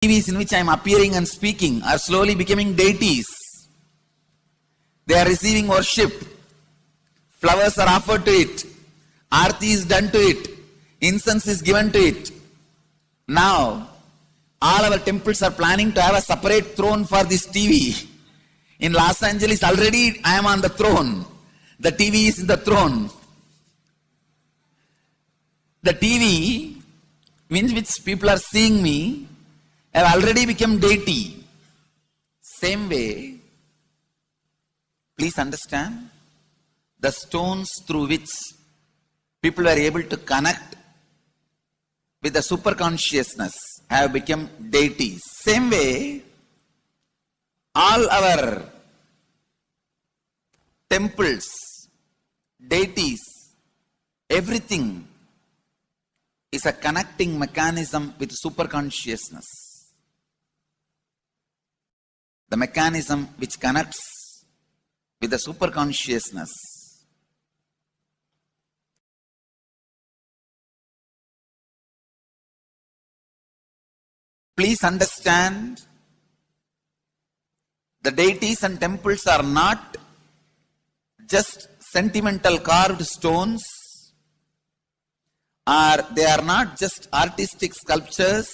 TVs in which I am appearing and speaking are slowly becoming deities. They are receiving worship. Flowers are offered to it. Aarti is done to it. Incense is given to it. Now, all our temples are planning to have a separate throne for this TV. In Los Angeles, already I am on the throne. The TV is in the throne. The TV, in which people are seeing me, have already become deity. Same way, please understand, the stones through which people were able to connect with the super consciousness have become deities. Same way, all our temples, deities, everything is a connecting mechanism with super consciousness. The mechanism which connects with the super consciousness please understand, the deities and temples are not just sentimental carved stones, or they are not just artistic sculptures,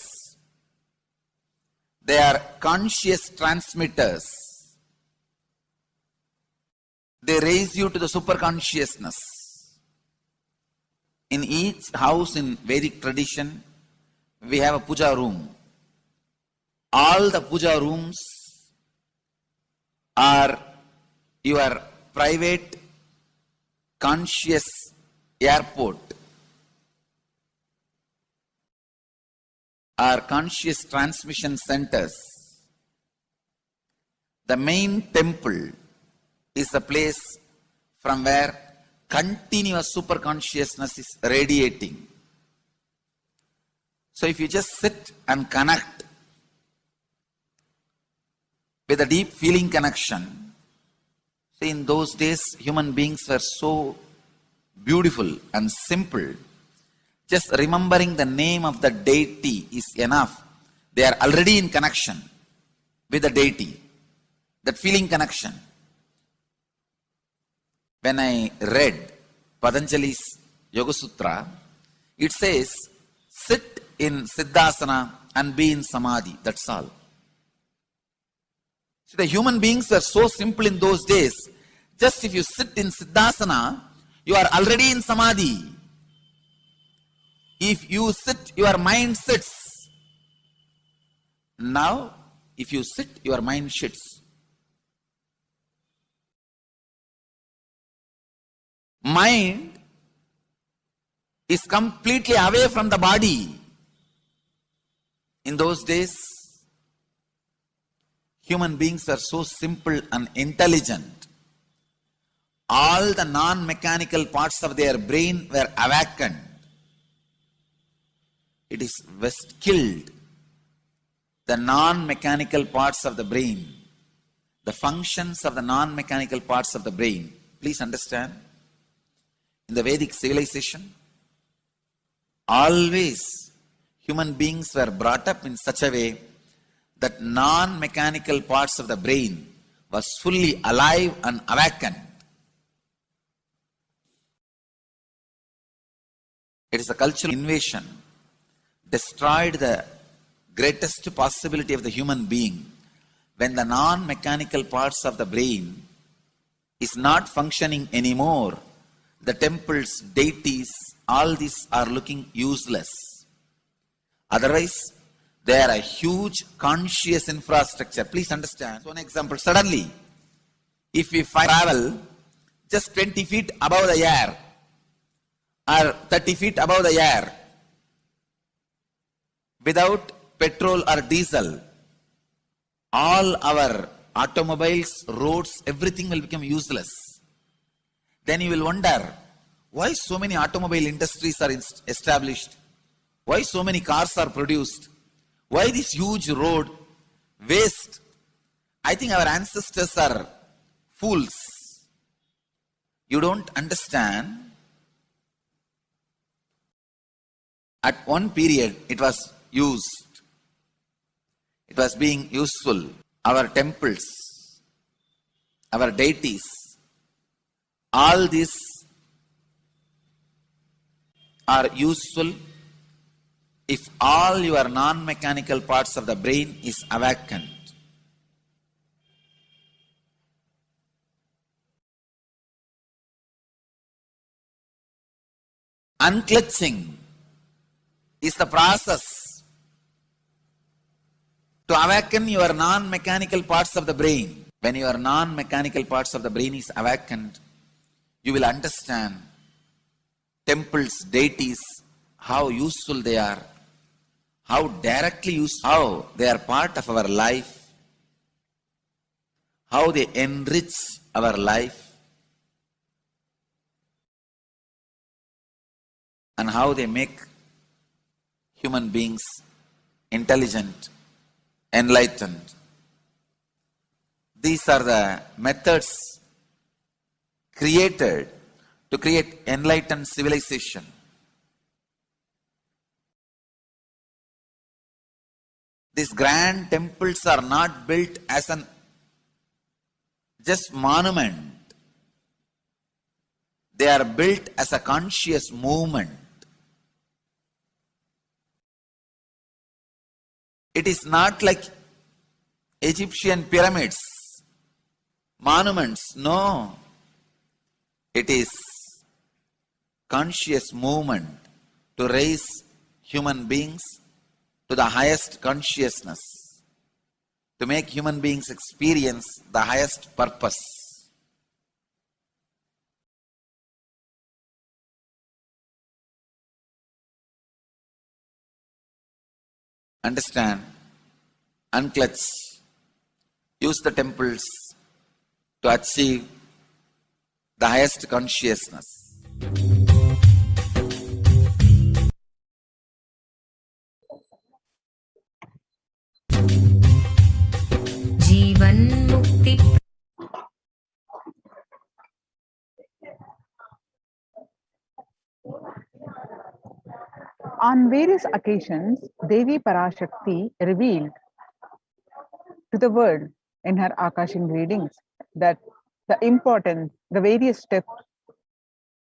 they are conscious transmitters. They raise you to the super consciousness. In each house in Vedic tradition, we have a puja room. All the puja rooms are your private conscious airport, are conscious transmission centers. The main temple is the place from where continuous super consciousness is radiating. So if you just sit and connect with a deep feeling connection, see, in those days human beings were so beautiful and simple. Just remembering the name of the deity is enough. They are already in connection with the deity. That feeling connection. When I read Patanjali's Yoga Sutra, it says, sit in Siddhasana and be in Samadhi. That's all. See, the human beings were so simple in those days. Just if you sit in Siddhasana, you are already in Samadhi. If you sit, your mind sits. Now, if you sit, your mind sits. Mind is completely away from the body. In those days, human beings were so simple and intelligent. All the non-mechanical parts of their brain were awakened. It is killed. The non-mechanical parts of the brain, the functions of the non-mechanical parts of the brain. Please understand, in the Vedic civilization, always human beings were brought up in such a way that non-mechanical parts of the brain was fully alive and awakened. It is a cultural invasion, destroyed the greatest possibility of the human being when the non-mechanical parts of the brain is not functioning anymore. The temples, deities, all these are looking useless. Otherwise, they are a huge conscious infrastructure. Please understand. So, an example, suddenly, if we travel just 20 feet above the air or 30 feet above the air without petrol or diesel, all our automobiles, roads, everything will become useless. Then you will wonder, why so many automobile industries are established? Why so many cars are produced? Why this huge road waste? I think our ancestors are fools. You don't understand. At one period it was used. it was being useful. Our temples, our deities, all these are useful if all your non-mechanical parts of the brain is awakened. Unclutching is the process to awaken your non-mechanical parts of the brain. When your non-mechanical parts of the brain is awakened, you will understand temples, deities, how useful they are, how directly useful, how they are part of our life, how they enrich our life, and how they make human beings intelligent, enlightened. These are the methods created to create enlightened civilization. These grand temples are not built as an just monument. They are built as a conscious movement. It is not like Egyptian pyramids, monuments. No. It is conscious movement to raise human beings to the highest consciousness, to make human beings experience the highest purpose. Understand, unclutch, use the temples to achieve the highest consciousness. जीवन मुक्ति On various occasions, Devi Parashakti revealed to the world in her Akashic readings that the various steps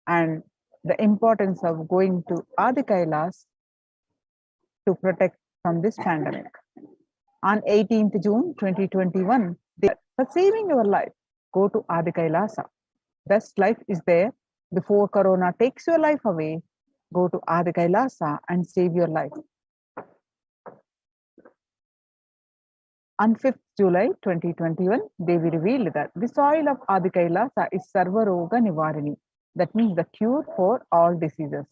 and the importance of going to Adi Kailas to protect from this pandemic. On 18th June 2021, for saving your life, go to Adi Kailasa. Best life is there. Before Corona takes your life away, go to Adi Kailasa and save your life. On 5th July 2021, Devi revealed that the soil of Adi Kailasa is Sarva Roga Nivarini. That means the cure for all diseases.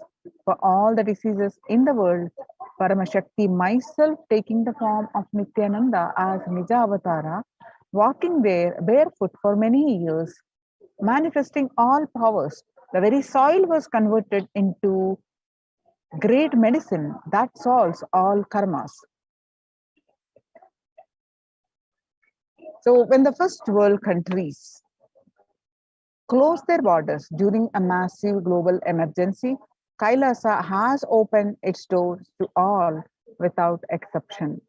For all the diseases in the world, Paramashakti, myself taking the form of Nithyananda as Nija Avatara, walking there barefoot for many years, manifesting all powers. The very soil was converted into great medicine that solves all karmas. So when the first world countries closed their borders during a massive global emergency, Kailasa has opened its doors to all without exception.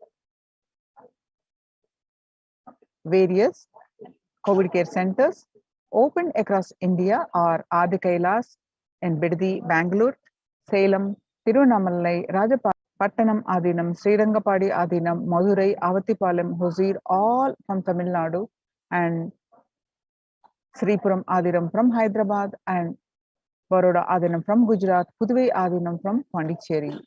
Various COVID care centers opened across India are Adi Kailas in Biddi, Bangalore, Salem, Tirunamalai, Pattanam Adinam, Srirangapadi Adinam, Madurai, Avatipalam, Hosur, all from Tamil Nadu, and Sripuram Adinam from Hyderabad, and Baroda Adinam from Gujarat, Puduvai Adinam from Pondicherry.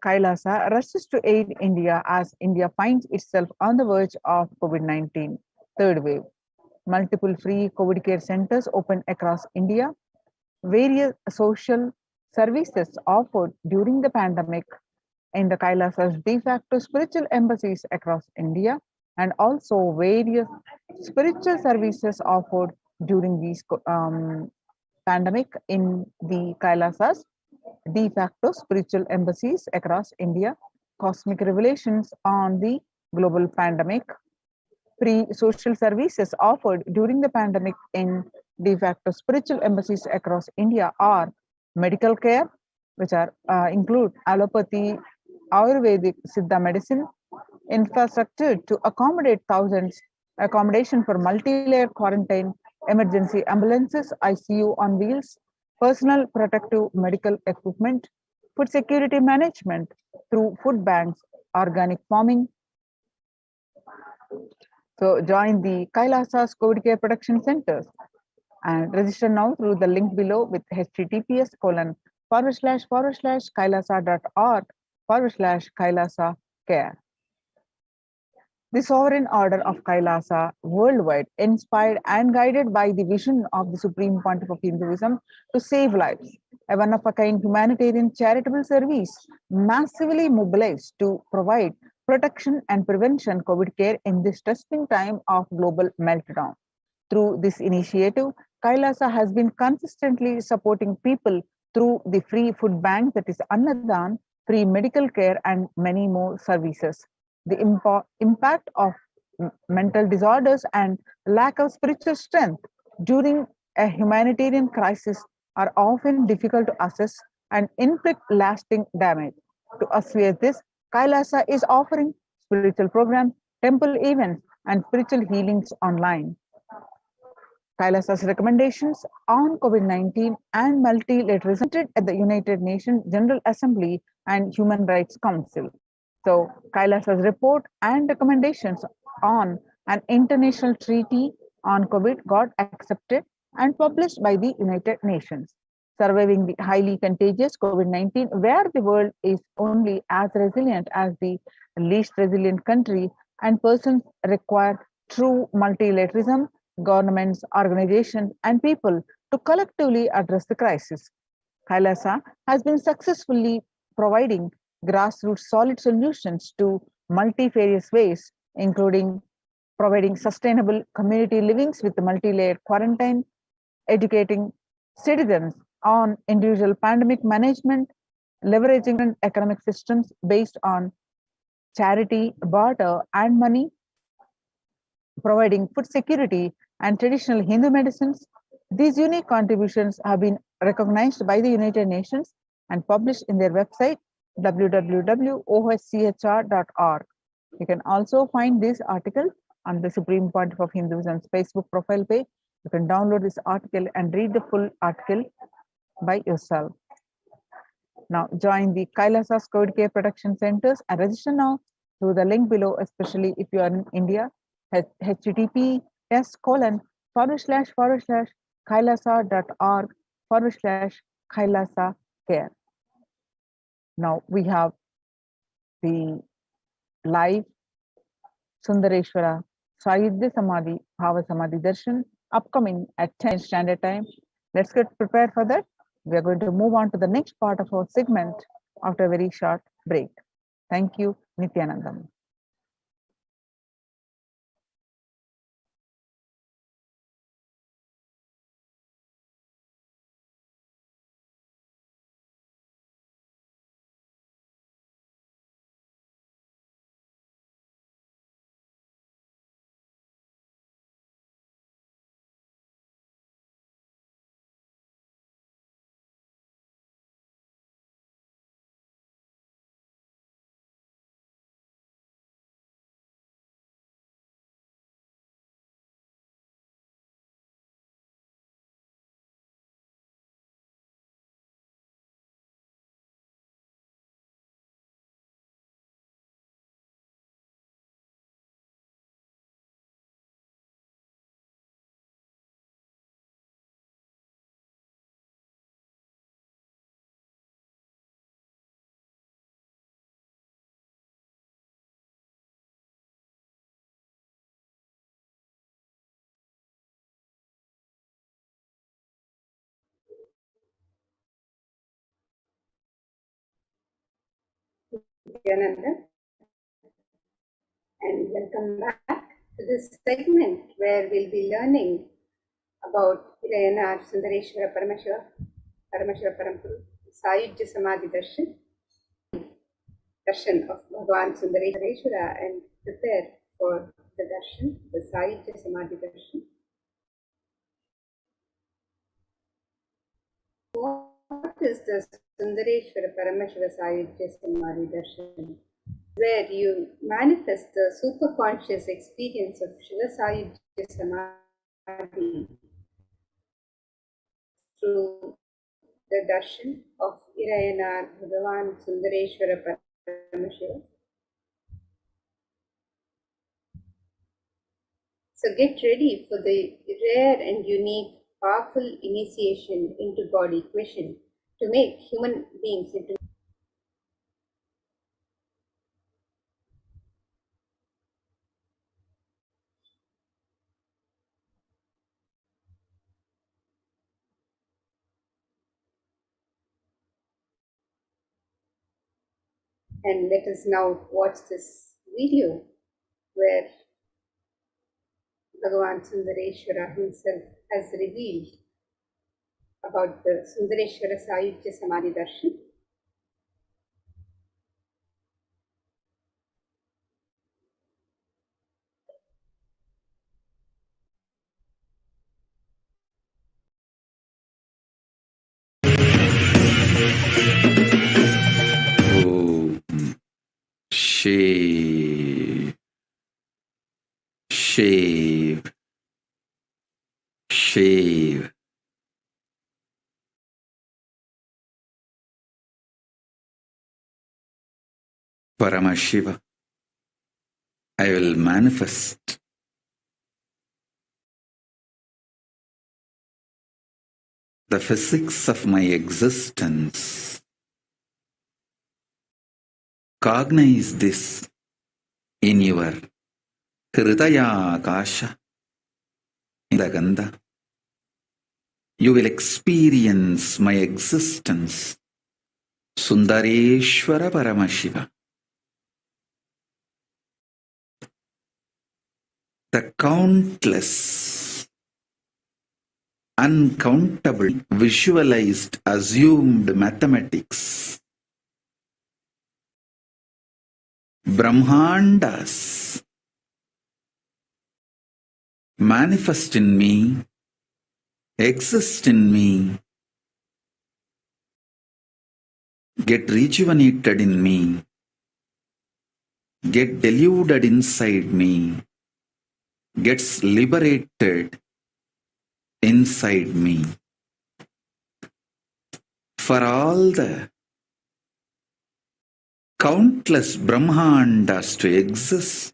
Kailasa rushes to aid India as India finds itself on the verge of COVID-19 third wave. Multiple free COVID care centers open across India. Various social services offered during the pandemic in the Kailasa's de facto spiritual embassies across India, and also various spiritual services offered during these pandemic in the Kailasa's de facto spiritual embassies across India, cosmic revelations on the global pandemic, free social services offered during the pandemic in de facto spiritual embassies across India are medical care, which are include allopathy, Ayurvedic Siddha medicine, infrastructure to accommodate thousands, accommodation for multi-layer quarantine, emergency ambulances, ICU on wheels, personal protective medical equipment, food security management through food banks, organic farming. So join the Kailasa's COVID care protection centers and register now through the link below with https://kailasa.org/kailasa care. The sovereign order of Kailasa worldwide, inspired and guided by the vision of the Supreme Pontiff of Hinduism to save lives, a one-of-a-kind humanitarian charitable service massively mobilized to provide protection and prevention COVID care in this testing time of global meltdown. Through this initiative, Kailasa has been consistently supporting people through the free food bank, that is Annadan, free medical care, and many more services. The impact of mental disorders and lack of spiritual strength during a humanitarian crisis are often difficult to assess and inflict lasting damage. To assuage this, Kailasa is offering spiritual programs, temple events, and spiritual healings online. Kailasa's recommendations on COVID-19 and multilateralism at the United Nations General Assembly and Human Rights Council. So, Kailasa's report and recommendations on an international treaty on COVID got accepted and published by the United Nations. Surviving the highly contagious COVID-19, where the world is only as resilient as the least resilient country, and persons require true multilateralism, governments, organizations, and people to collectively address the crisis. Kailasa has been successfully providing grassroots solid solutions to multifarious ways, including providing sustainable community livings with multi-layered quarantine, educating citizens on individual pandemic management, leveraging economic systems based on charity, barter, and money, providing food security and traditional Hindu medicines. These unique contributions have been recognized by the United Nations and published in their website www.oschr.org. You can also find this article on the Supreme Pontiff of Hinduism's Facebook profile page. You can download this article and read the full article by yourself. Now join the Kailasa's COVID care protection centers and register now through the link below, especially if you are in India. https://kailasa.org/kailasa care. Now we have the live Sundareshwara Sayudhya Samadhi Bhava Samadhi Darshan upcoming at 10 standard time. Let's get prepared for that. We are going to move on to the next part of our segment after a very short break. Thank you, Nithyanandam. Nithyananda, and welcome back to this segment where we'll be learning about Ilayana Sundareshwara Paramashivam Parampuru Sayudhya Samadhi Darshan of Bhagavan Sundareshwara, and prepare for the Darshan, the Sayudhya Samadhi Darshan. What is the Sundareshwara Paramashiva Sayujya Samadhi Darshan, where you manifest the superconscious experience of Shiva Sayujya Samadhi through the darshan of Irayanar Bhagavan Sundareshwara Paramashiva. So get ready for the rare and unique, powerful initiation into God equation to make human beings into. And let us now watch this video where Bhagavan Sundareshwara himself has revealed about the Sundareshwara Sayujya Samadhi Darshan. Shave, shave, shave. Paramashiva, I will manifest the physics of my existence. Cognize this in your Hridaya Akasha, in the Gandha. You will experience my existence. Sundareshwara Paramashiva. The countless, uncountable, visualized, assumed mathematics, Brahmandas manifest in me, exist in me, get rejuvenated in me, get deluded inside me, gets liberated inside me. For all the countless Brahmandas to exist,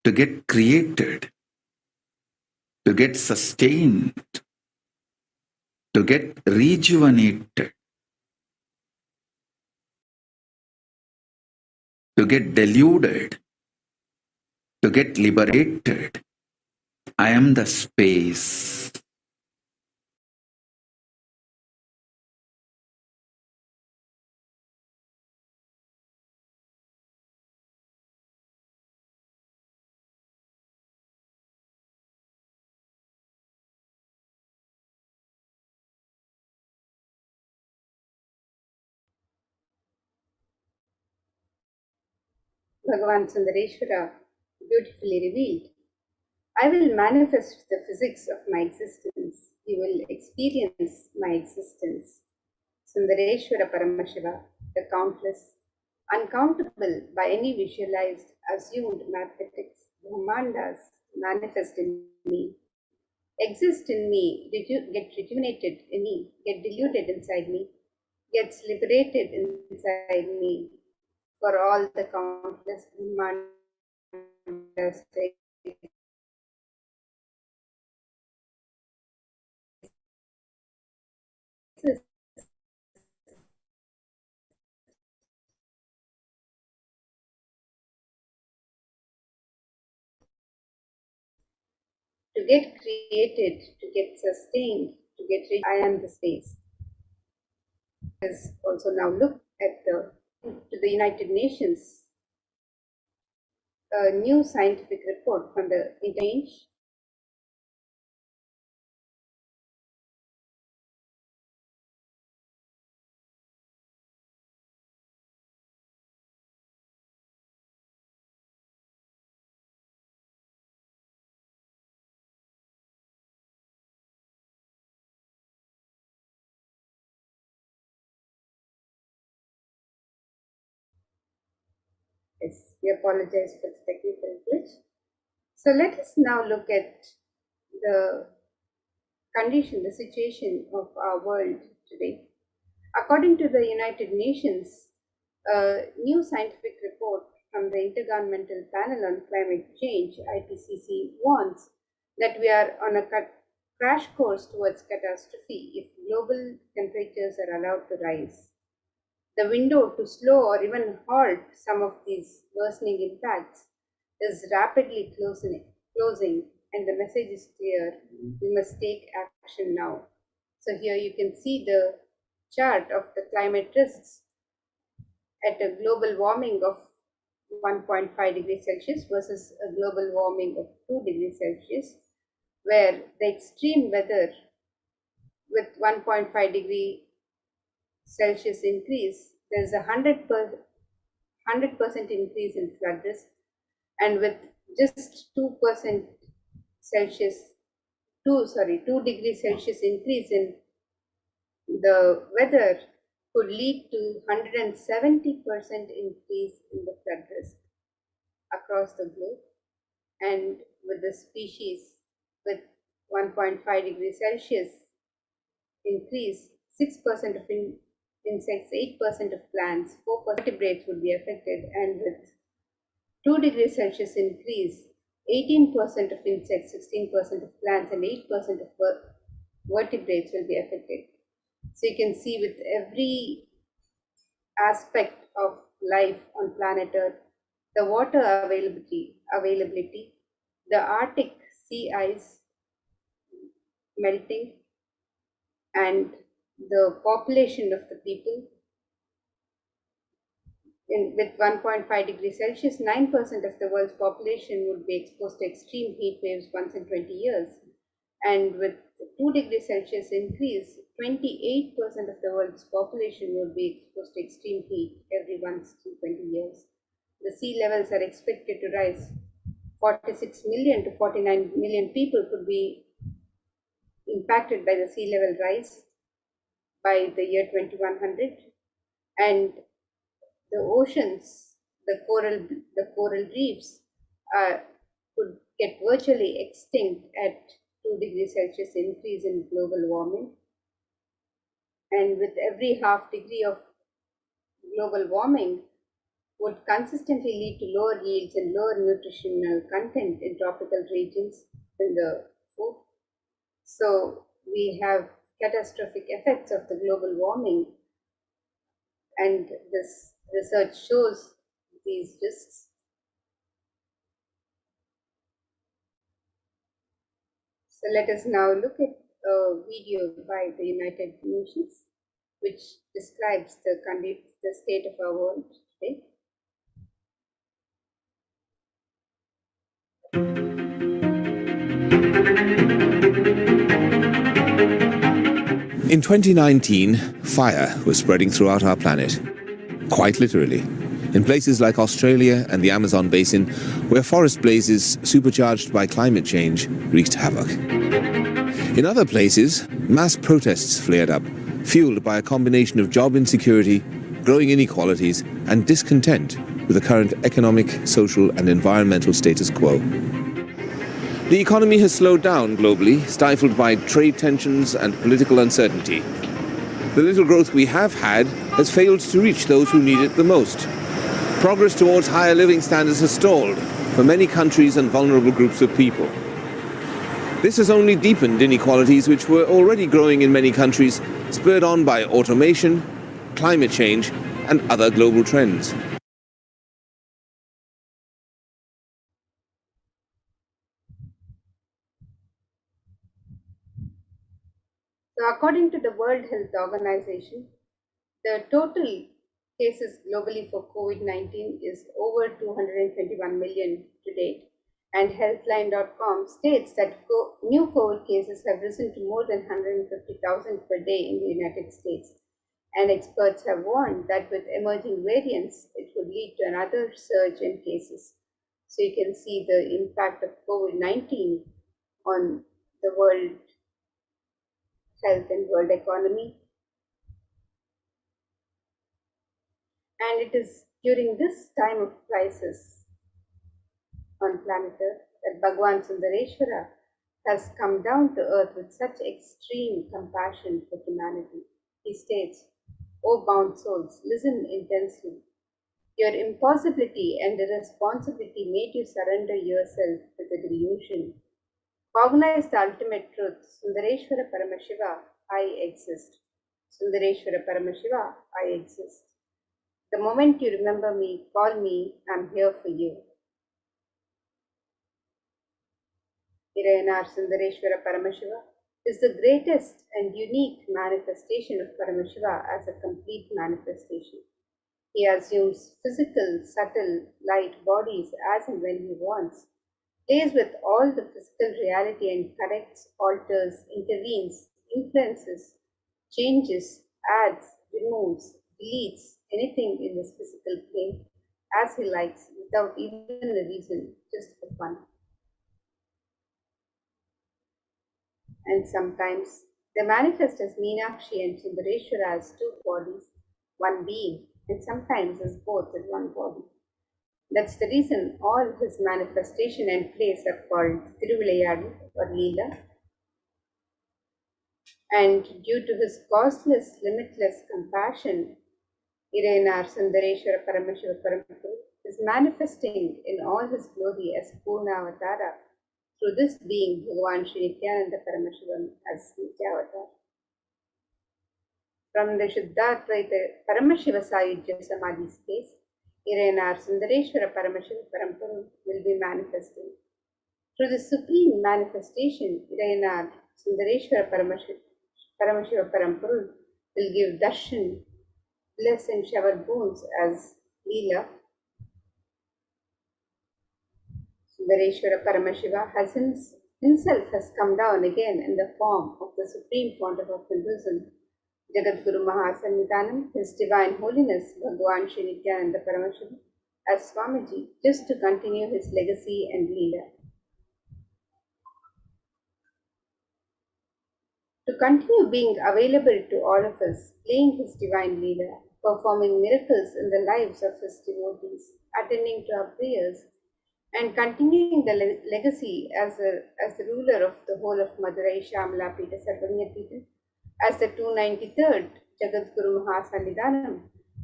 to get created, to get sustained, to get rejuvenated, to get deluded, to get liberated. I am the space. Bhagavan Sundareshwara beautifully revealed, I will manifest the physics of my existence. You will experience my existence. Sundareshwara Paramashiva, the countless, uncountable by any visualized, assumed mathematics, Brahmandas manifest in me, exist in me, get rejuvenated in me, get diluted inside me, gets liberated inside me, for all the countless Brahmandas exist to get created, to get sustained, to get I am the space. Let's also now look at the United Nations, a new scientific report from the Interchange Yes, we apologize for the technical glitch. So let us now look at the condition, the situation of our world today. According to the United Nations, a new scientific report from the Intergovernmental Panel on Climate Change, IPCC, warns that we are on a crash course towards catastrophe if global temperatures are allowed to rise. The window to slow or even halt some of these worsening impacts is rapidly closing, and the message is clear. We must take action now. So here you can see the chart of the climate risks at a global warming of 1.5 degrees Celsius versus a global warming of 2 degrees Celsius, where the extreme weather with 1.5 degree Celsius increase, there is a 100% increase in flood risk, and with just 2% Celsius, 2 degrees Celsius increase in the weather could lead to 170% increase in the flood risk across the globe. And with the species with 1.5 degrees Celsius increase, 6% of insects, 8% of plants, 4% vertebrates would be affected, and with 2 degrees Celsius increase, 18% of insects, 16% of plants, and 8% of vertebrates will be affected. So you can see with every aspect of life on planet Earth, the water availability, the Arctic sea ice melting, and the population of the people. With 1.5 degrees Celsius, 9% of the world's population would be exposed to extreme heat waves once in 20 years. And with 2 degrees Celsius increase, 28% of the world's population would be exposed to extreme heat every once in 20 years. The sea levels are expected to rise. 46 million to 49 million people could be impacted by the sea level rise by the year 2100. And the oceans, the coral reefs could get virtually extinct at 2 degrees Celsius increase in global warming. And with every half degree of global warming would consistently lead to lower yields and lower nutritional content in tropical regions in the food. So we have catastrophic effects of the global warming, and this research shows these risks. So let us now look at a video by the United Nations which describes the state of our world today. In 2019, fire was spreading throughout our planet, quite literally, in places like Australia and the Amazon basin, where forest blazes supercharged by climate change wreaked havoc. In other places, mass protests flared up, fueled by a combination of job insecurity, growing inequalities, and discontent with the current economic, social, and environmental status quo. The economy has slowed down globally, stifled by trade tensions and political uncertainty. The little growth we have had has failed to reach those who need it the most. Progress towards higher living standards has stalled for many countries and vulnerable groups of people. This has only deepened inequalities which were already growing in many countries, spurred on by automation, climate change, and other global trends. So according to the World Health Organization, the total cases globally for COVID-19 is over 221 million to date, and Healthline.com states that new COVID cases have risen to more than 150,000 per day in the United States. And experts have warned that with emerging variants, it could lead to another surge in cases. So you can see the impact of COVID-19 on the world health and world economy. And it is During this time of crisis on planet Earth, that Bhagwan Sundareshwara has come down to earth with such extreme compassion for humanity. He states, "O bound souls, listen intensely. Your impossibility and irresponsibility made you surrender yourself to the delusion. Cognize the ultimate truth. Sundareshwara Paramashiva, I exist. Sundareshwara Paramashiva, I exist. The moment you remember me, call me, I'm here for you." Irayanar Sundareshwara Paramashiva is the greatest and unique manifestation of Paramashiva as a complete manifestation. He assumes physical, subtle, light bodies as and when he wants, plays with all the physical reality and corrects, alters, intervenes, influences, changes, adds, removes, deletes anything in this physical plane as he likes without even a reason, just for fun. And sometimes they manifest as Meenakshi and Sundareshwara as two bodies, one being, and sometimes as both in one body. That's the reason all his manifestation and plays are called Thiruvilayadu or Leela. And due to his causeless, limitless compassion, Irayanar Sundareshwara Paramashiva Parampuru is manifesting in all his glory as Purna Avatara through this being Bhagavan Sri Nithyananda Paramashivam as Nityavatar. From the Shuddhadvaita Paramashiva Sayujya Samadhi space, Irayanar Sundareshwara Paramashiva Parampuru will be manifesting. Through the supreme manifestation, Irayanar Sundareshwara Paramashiva Parampuru will give darshan, bless and shower boons as Leela. Sundareshwara Paramashiva himself has come down again in the form of the Supreme Pontiff of Hinduism, Jagadguru Mahasannidhanam, His Divine Holiness Bhagavan Sri Nithyananda Paramashivam, as Swamiji, just to continue his legacy and Leela. To continue being available to all of us, playing his divine Leela, performing miracles in the lives of his devotees, attending to our prayers, and continuing the legacy as the ruler of the whole of Madurai, Shamala Pita, Sarvanya Pita, as the 293rd Jagadguru Mahasannidhanam,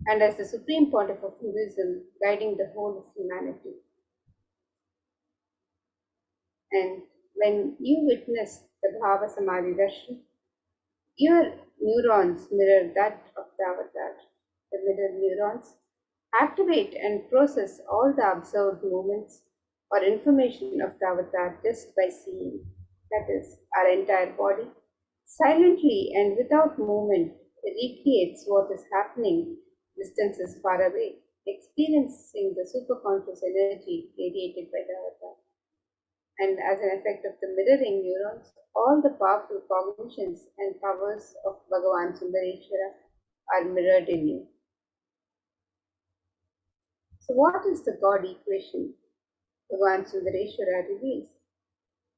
and as the Supreme Pontiff of Hinduism, guiding the whole of humanity. And when you witness the Bhava Samadhi Darshan, your neurons mirror that of the avatar. The mirror neurons activate and process all the observed movements or information of the avatar just by seeing. That is, our entire body silently and without movement recreates what is happening distances far away, experiencing the superconscious energy radiated by the avatar. And as an effect of the mirroring neurons, all the powerful cognitions and powers of Bhagavan Sundareshwara are mirrored in you. So what is the God equation Bhagavan Sundareshwara reveals?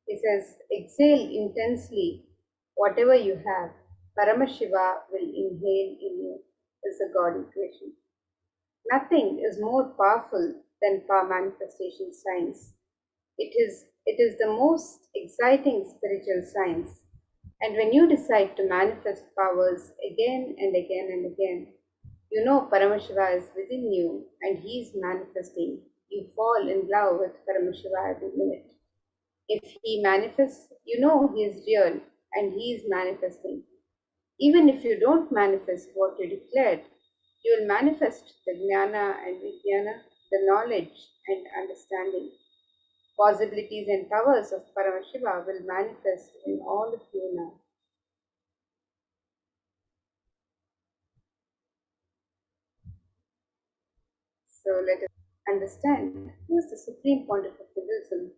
He says, exhale intensely whatever you have, Paramashiva will inhale in you, is the God equation. Nothing is more powerful than power manifestation science. It is the most exciting spiritual science. And when you decide to manifest powers again and again and again, you know Paramashiva is within you and he is manifesting. You fall in love with Paramashiva every minute. If he manifests, you know he is real and he is manifesting. Even if you don't manifest what you declared, you will manifest the jnana and vijnana, the knowledge and understanding. Possibilities and powers of Paramashiva will manifest in all of you now. So let us understand who is the Supreme Pontiff of Buddhism,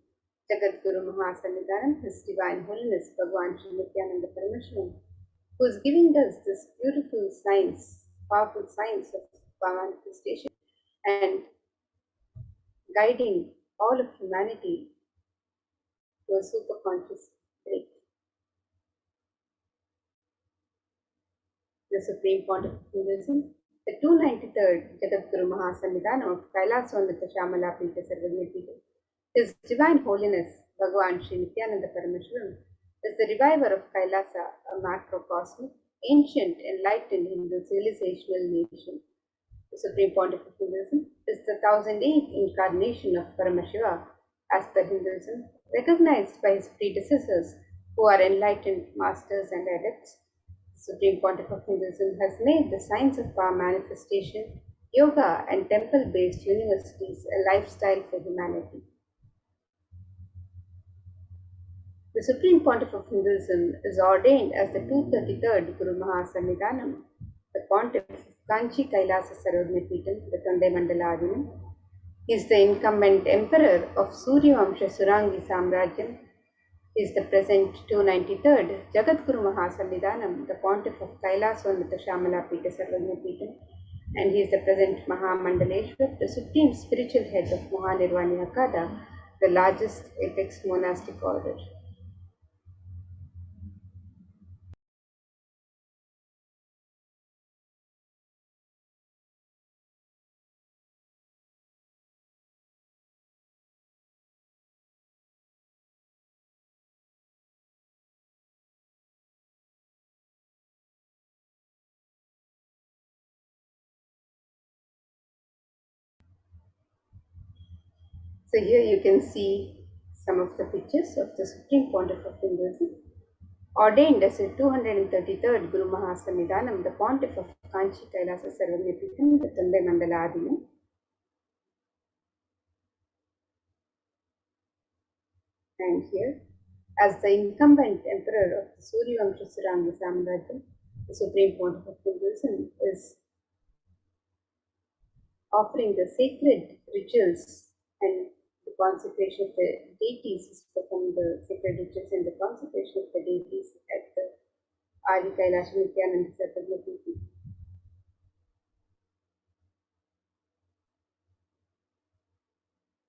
Jagadguru Mahasannidhanam, His Divine Holiness Bhagavan Sri Nithyananda Paramashivam, who is giving us this beautiful science, powerful science of power manifestation and guiding all of humanity to a superconscious state. The Supreme Pontiff of Buddhism The 293rd Jagadguru Mahasannidhanam of Kailasonatha Shamala Pita Sarvagya Pita. His Divine Holiness Bhagavan Sri Nithyananda Paramashivam is the reviver of Kailasa, a macrocosmic, ancient, enlightened Hindu civilizational nation. The Supreme Pontiff of Hinduism is the 1008th incarnation of Paramashiva as per Hinduism, recognized by his predecessors who are enlightened masters and adepts. The Supreme Pontiff of Hinduism has made the science of power manifestation, yoga, and temple-based universities a lifestyle for humanity. The Supreme Pontiff of Hinduism is ordained as the 233rd Guru Mahasannidhanam, the Pontiff of Kanchi Kailasa Sarvagyapeetham, the Tondai Mandaladinam. He is the incumbent emperor of Surya Vamsha Surangi Samrajyam. He is the present 293rd Jagadguru Mahasannidhanam, the Pontiff of Kailasonatha Shamala Pita Sarvagyapeetham, and he is the present Mahamandaleshwar, the supreme spiritual head of Mahanirvani Akada, the largest apex monastic order. So here you can see some of the pictures of the Supreme Pontiff of Hinduism, ordained as the 233rd Guru Mahasannidhanam, the Pontiff of Kanchi Kailasa Sarvagyapeetham, the Tondai Mandaladinam. And here, as the incumbent emperor of the Surya Vamsha Suranga Samrajyam, the Supreme Pontiff of Hinduism is offering the sacred rituals and the consecration of the deities, is performing the sacred rituals and the consecration of the deities at the Adi Kailasha Nithyananda Paramashivam.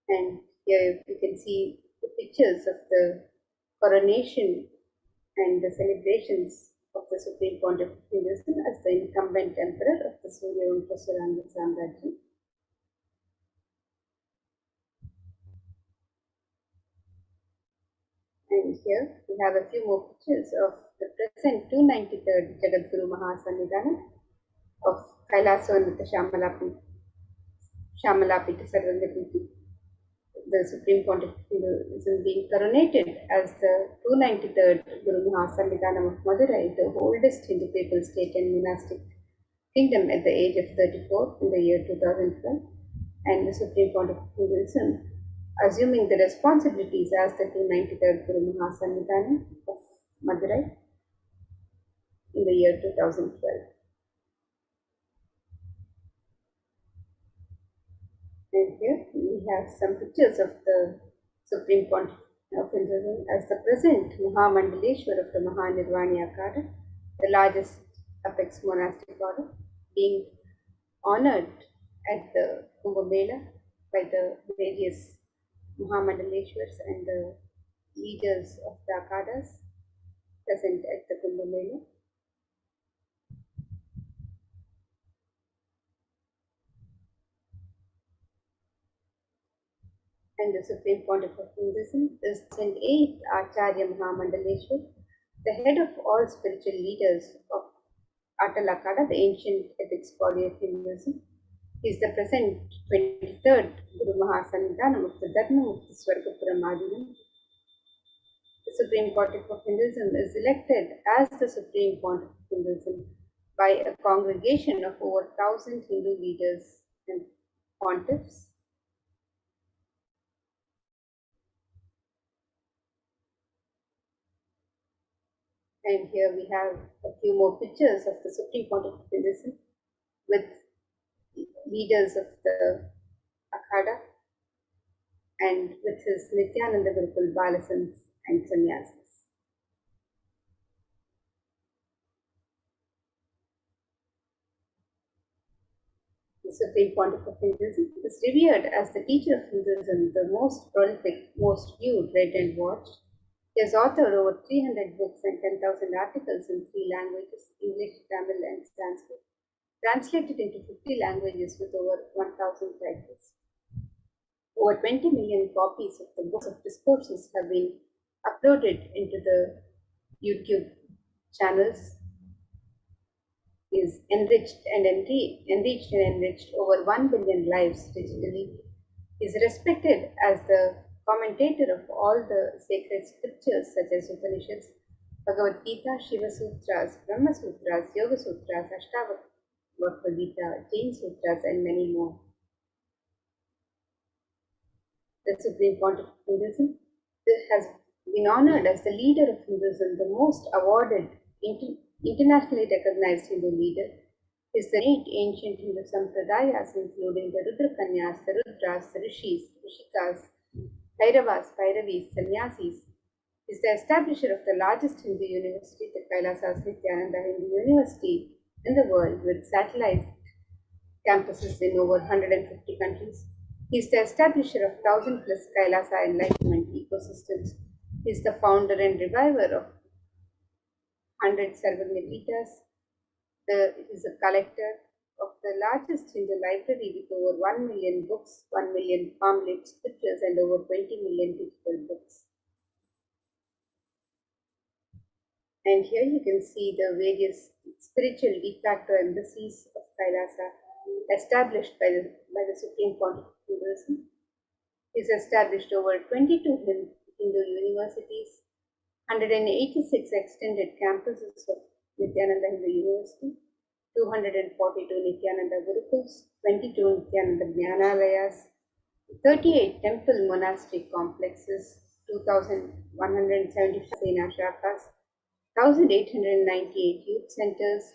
And here you can see the pictures of the coronation and the celebrations of the Supreme Pontiff of Hinduism as the incumbent emperor of the Surya Vamsha Suranga Samrajyam. And here we have a few more pictures of the present 293rd Jagadguru Mahasannidhanam of Kailasonatha Shamala Pita Sarvagyapeetham. The Supreme Pontiff of Hinduism being coronated as the 293rd Guru Mahasannidhanam of Madurai, the oldest Hindu papal state and monastic kingdom at the age of 34 in the year 2012, and the Supreme Pontiff of Hinduism assuming the responsibilities as the 293rd Guru Mahasannidhanam of Madurai in the year 2012. And here we have some pictures of the Supreme Pontiff of Hinduism as the present Mahamandaleshwar of the Mahanirvani Akada, the largest apex monastic order, being honored at the Kumbh Mela by the various Mahamandaleshwars and the leaders of the Akadas present at the Kumbh Mela. And the Supreme Pontiff of Hinduism is Saint 8th Acharya Mahamandaleshwar, the head of all spiritual leaders of Atal Akada, the ancient ethics body of Hinduism. He is the present 23rd Guru Mahasannidhanam of the Dharmamukti Swargapuram Adinam. The Supreme Pontiff of Hinduism is elected as the Supreme Pontiff of Hinduism by a congregation of over 1,000 Hindu leaders and pontiffs. And here we have a few more pictures of the Supreme Pontiff of Hinduism with leaders of the Akhada and with his Nithyananda Gurukul Balasans and Sannyasis. The Supreme Pontiff of Hinduism is revered as the teacher of Hinduism, the most prolific, most viewed, read and watched. He has authored over 300 books and 10,000 articles in 3 languages, English, Tamil and Sanskrit. translated into 50 languages with over 1,000 titles. Over 20 million copies of the books of discourses have been uploaded into the YouTube channels, is enriched and enriched over 1 billion lives digitally, is respected as the commentator of all the sacred scriptures such as Upanishads, Bhagavad Gita, Shiva Sutras, Brahma Sutras, Yoga Sutras, Ashtavakra Gita, Jain Sutras, and many more. The Supreme Pontiff of Hinduism has been honored as the leader of Hinduism, the most awarded, internationally recognized Hindu leader, is the 8 ancient Hindu Sampradayas, including the Rudrakanyas, the Rudras, the Rishis, Rishikas, Bhairavas, Bhairavis, Sannyasis, is the establisher of the largest Hindu university, the HDH Nithyananda Hindu University in the world, with satellite campuses in over 150 countries. He is the establisher of 1,000 plus Kailasa enlightenment ecosystems. He is the founder and reviver of 100 Sarvagna Pitas. He is a collector of the largest Hindu library with over 1 million books, 1 million palm-leaf scriptures, and over 20 million digital books. And here you can see the various spiritual de facto embassies of Kailasa established by the Supreme Pontiff of Hinduism. Is established over 22 Hindu universities, 186 extended campuses of Nithyananda Hindu University, 242 Nithyananda Gurukuls, 22 Nithyananda Jnanalayas, 38 temple monastic complexes, 2,175 Sena Shakas, 1,898 youth centers,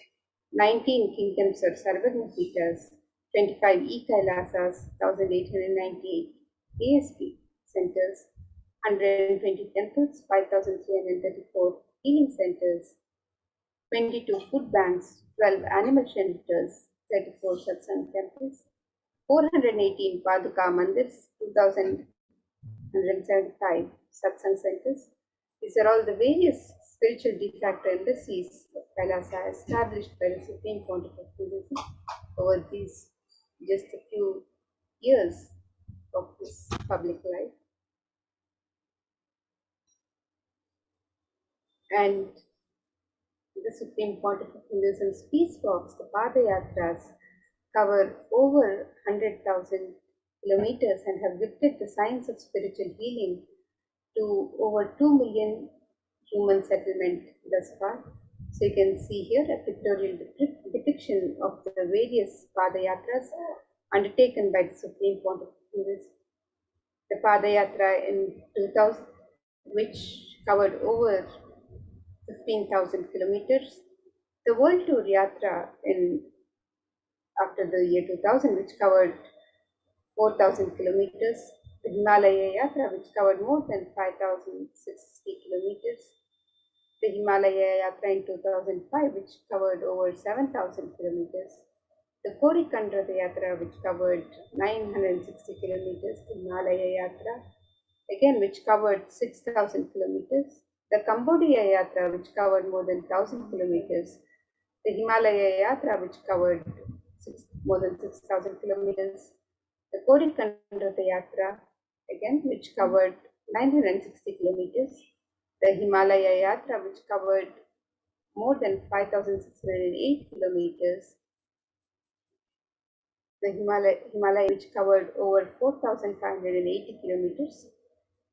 19 kingdoms of Sarvagna Pitas, 25 e-Kailasas, 1,898 ASP centers, 120 temples, 5,334 healing centers, 22 food banks, 12 animal shelters, 34 satsang temples, 418 Paduka Mandirs, 2,175 satsang centers. These are all the various spiritual de facto embassies of Kailasa established by the Supreme Pontiff of Hinduism over these just a few years of this public life. And the Supreme Pontiff of Hinduism's peace walks, the Padayatras, cover over 100,000 kilometers and have gifted the science of spiritual healing to over 2 million human settlement thus far. So you can see here a pictorial depiction of the various Padayatras undertaken by the Supreme Pontiff of Hinduism. The Padayatra in 2000, which covered over 15,000 kilometers. The World Tour Yatra after the year 2000, which covered 4,000 kilometers. The Himalaya Yatra, which covered more than 5,660 kilometers. The Himalaya Yatra in 2005, which covered over 7,000 kilometers. The Korikandra Yatra, which covered 960 kilometers. The Himalaya Yatra, again, which covered 6,000 kilometers. The Cambodia Yatra, which covered more than 1,000 kilometers. The Himalaya Yatra, which covered more than 6,000 kilometers. The Korikandra Yatra, again, which covered 960 kilometers. The Himalaya Yatra, which covered more than 5,608 kilometers. The Himalaya, which covered over 4,580 kilometers.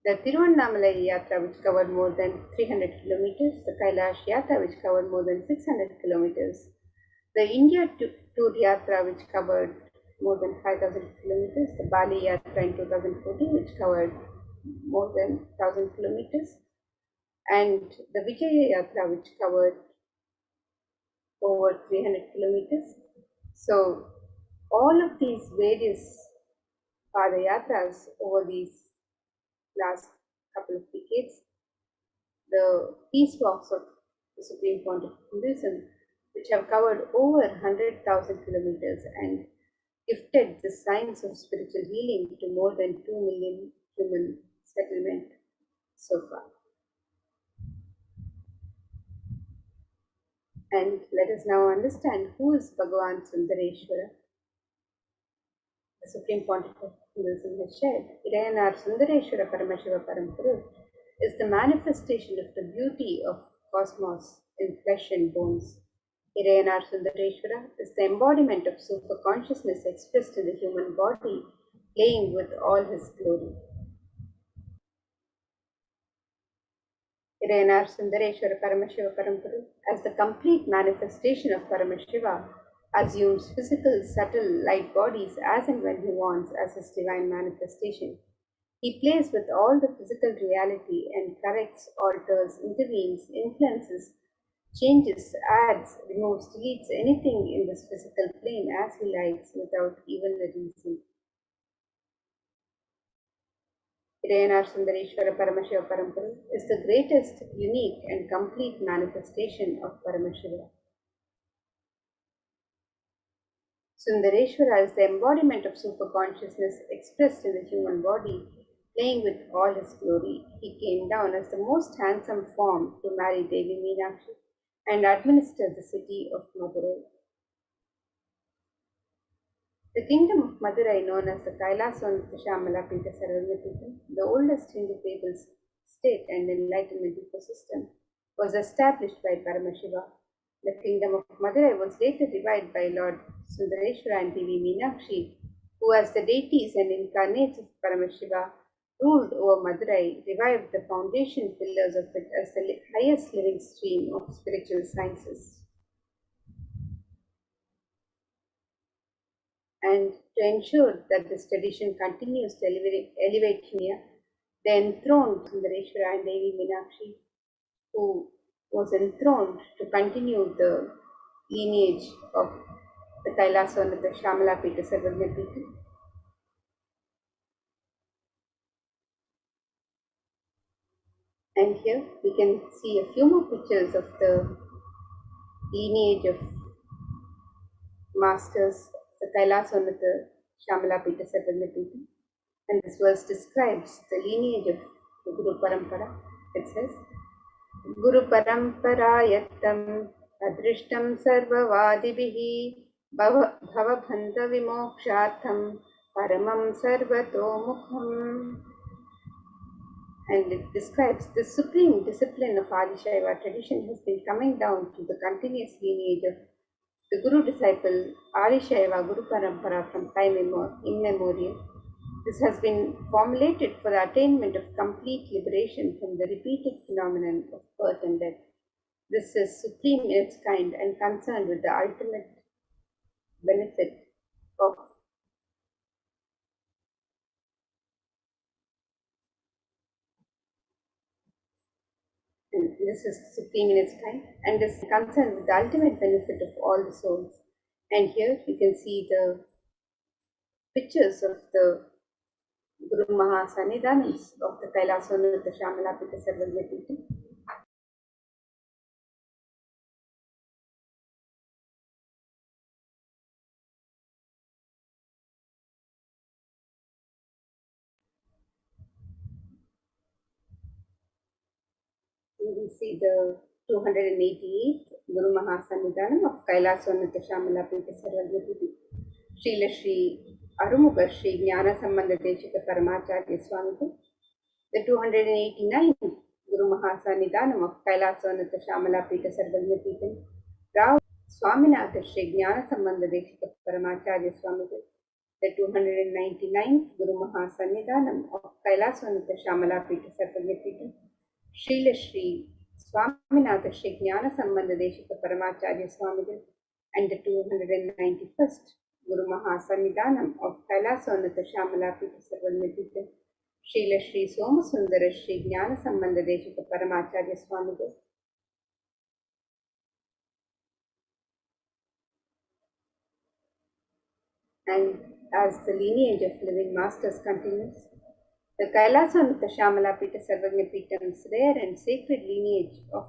The Tiruvannamalai Yatra, which covered more than 300 kilometers. The Kailash Yatra, which covered more than 600 kilometers. The India Tour Yatra, which covered more than 5,000 kilometers. The Bali Yatra in 2014, which covered more than 1,000 kilometers. And the Vijaya Yatra, which covered over 300 kilometers. So all of these various Padayatras over these last couple of decades, the peace walks of the Supreme Pontiff of Hinduism, which have covered over 100,000 kilometers and gifted the science of spiritual healing to more than 2 million human settlement so far. And let us now understand who is Bhagavan Sundareshwara. The Supreme Pontiff of Hinduism has shared, Irayanar Sundareshwara Paramashiva Parampuru is the manifestation of the beauty of cosmos in flesh and bones. Irayanar Sundareshwara is the embodiment of super consciousness expressed in the human body, playing with all his glory. Irayanar Sundareshwara Paramashiva Parampuru, as the complete manifestation of Paramashiva, assumes physical, subtle, light bodies as and when he wants as his divine manifestation. He plays with all the physical reality and corrects, alters, intervenes, influences, changes, adds, removes, deletes anything in this physical plane as he likes without even a reason. Irayanar Sundareshwara Paramashiva Parampara is the greatest, unique and complete manifestation of Paramashiva. Sundareshwara is the embodiment of super consciousness expressed in the human body, playing with all his glory. He came down as the most handsome form to marry Devi Meenakshi and administer the city of Madurai. The kingdom of Madurai, known as the Kailasvanatha Shamala Pita Sarvagna, the oldest Hindu people's state and enlightenment ecosystem, was established by Paramashiva. The kingdom of Madurai was later revived by Lord Sundareshwara and Devi Meenakshi, who, as the deities and incarnates of Paramashiva, ruled over Madurai, revived the foundation pillars of it as the highest living stream of spiritual sciences. And to ensure that this tradition continues to elevate here, they enthroned Sundareshwara and Devi Meenakshi, who was enthroned to continue the lineage of the Kailasvanatha Shamala Pita Sarvagna Pita. And here we can see a few more pictures of the lineage of masters, the Kailasvanatha Shamala Pita Sarvagna Pita. And this verse describes the lineage of the Guru Parampara. It says, Guru Paramparayatam Adrishtam Sarvavadibihi Bhavabhanda Vimokshatham Paramam Sarvatomukham. And it describes the supreme discipline of Adishaiva tradition has been coming down to the continuous lineage of the Guru disciple Adishaiva Guru Parampara from time immemorial. This has been formulated for the attainment of complete liberation from the repeated phenomenon of birth and death. This is supreme in its kind and concerned with the ultimate benefit of and is concerned with the ultimate benefit of all the souls. And here you can see the pictures of the Guru Mahasannidhanams of the Kailasvanatha Shamala Pita Sarvagna Pita. You will see the 288th Guru Mahasannidhanam of Kailasvanatha Shamala Pita Sarvagna Pita. Srila Shri Arumugha Shri Jnana Sambandha Deshika Paramacharya Swami. The 289th Guru Mahasannidhanam of Kailasvanatha Shamala Pita Sarvagna Pita. Rao Swaminatha Shri Jnana Sambandha Deshika Paramacharya Swami. The 299th Guru Mahasannidhanam of Kailasvanatha Shamala Pita Sarvagna Pita. Srila Shri Swaminatha Shri Jnana Sambandha Deshika Paramacharya Swami. And the 291st Guru Mahasannidhanam of Kailasvanatha Shamala Pita Sarvagna Pita. Srila Shri Somasundara Shri Jnana Sambandha Deshika Paramacharya Swami. And as the lineage of living masters continues, the Kailasvanatha Shamala Pita Sarvagna Pitam's rare and sacred lineage of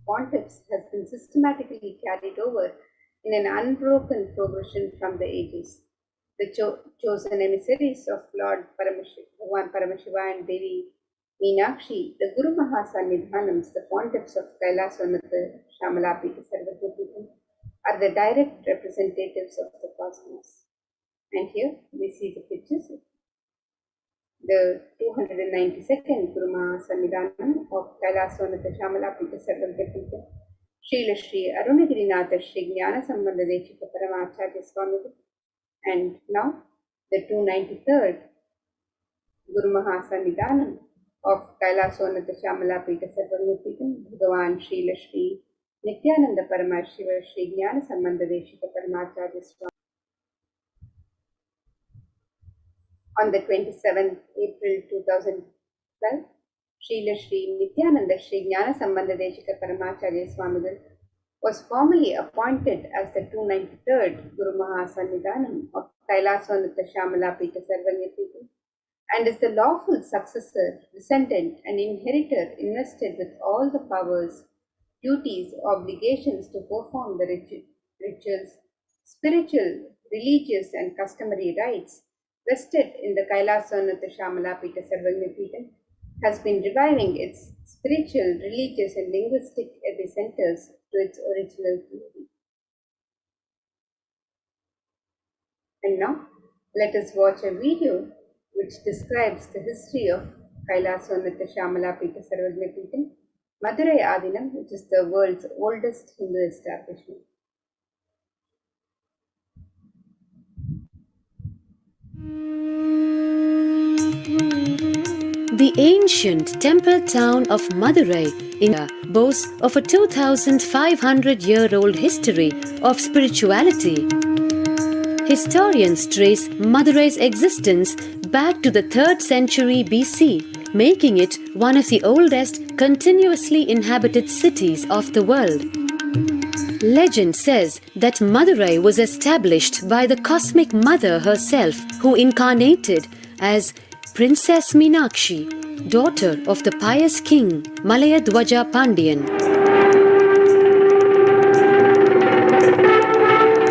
pontiffs has been systematically carried over in an unbroken progression from the ages. The chosen emissaries of Lord Paramashiva and Devi Meenakshi, the Guru Mahasannidhanams, the pontiffs of Kailasvanatha Shamalapita Sarvagopikam, are the direct representatives of the cosmos. And here we see the pictures. The 292nd Guru Mahasannidhanam of Kailasvanatha Shamalapita Sarvagopikam, Srila Sri Arunagirinatha Sri Jnana Sambandha Deshika Paramacharya Swamigal, and now the 293rd Guru Mahasannidhanam of Kailasvanatha Shamalapita Sarvagopikam, Bhagavan Srila Sri Nithyananda Paramashivam Sri Jnana Sambandha Deshika Paramacharya Swamigal. On the 27th April 2012, Srila Sri Nithyananda Sri Jnana Sambandha Deshika Paramacharya Swamigal was formally appointed as the 293rd Guru Mahasannidhanam of Kailasvanatha Shamalapita Sarvagopikam and is the lawful successor, descendant and inheritor invested with all the powers, duties, obligations to perform the rituals, spiritual, religious and customary rites vested in the Kailasvanatha Shamalapita Sarvagopikam, has been reviving its spiritual, religious and linguistic epicenters to its original glory. And now, let us watch a video which describes the history of Kailasvanatha Shamalapita Sarvagopikam, Madurai Adinam, which is the world's oldest Hindu establishment. The ancient temple town of Madurai, India, boasts of a 2,500-year-old history of spirituality. Historians trace Madurai's existence back to the 3rd century BC, making it one of the oldest continuously inhabited cities of the world. Legend says that Madurai was established by the cosmic mother herself, who incarnated as Princess Meenakshi, daughter of the pious king Malaya Dwaja Pandian.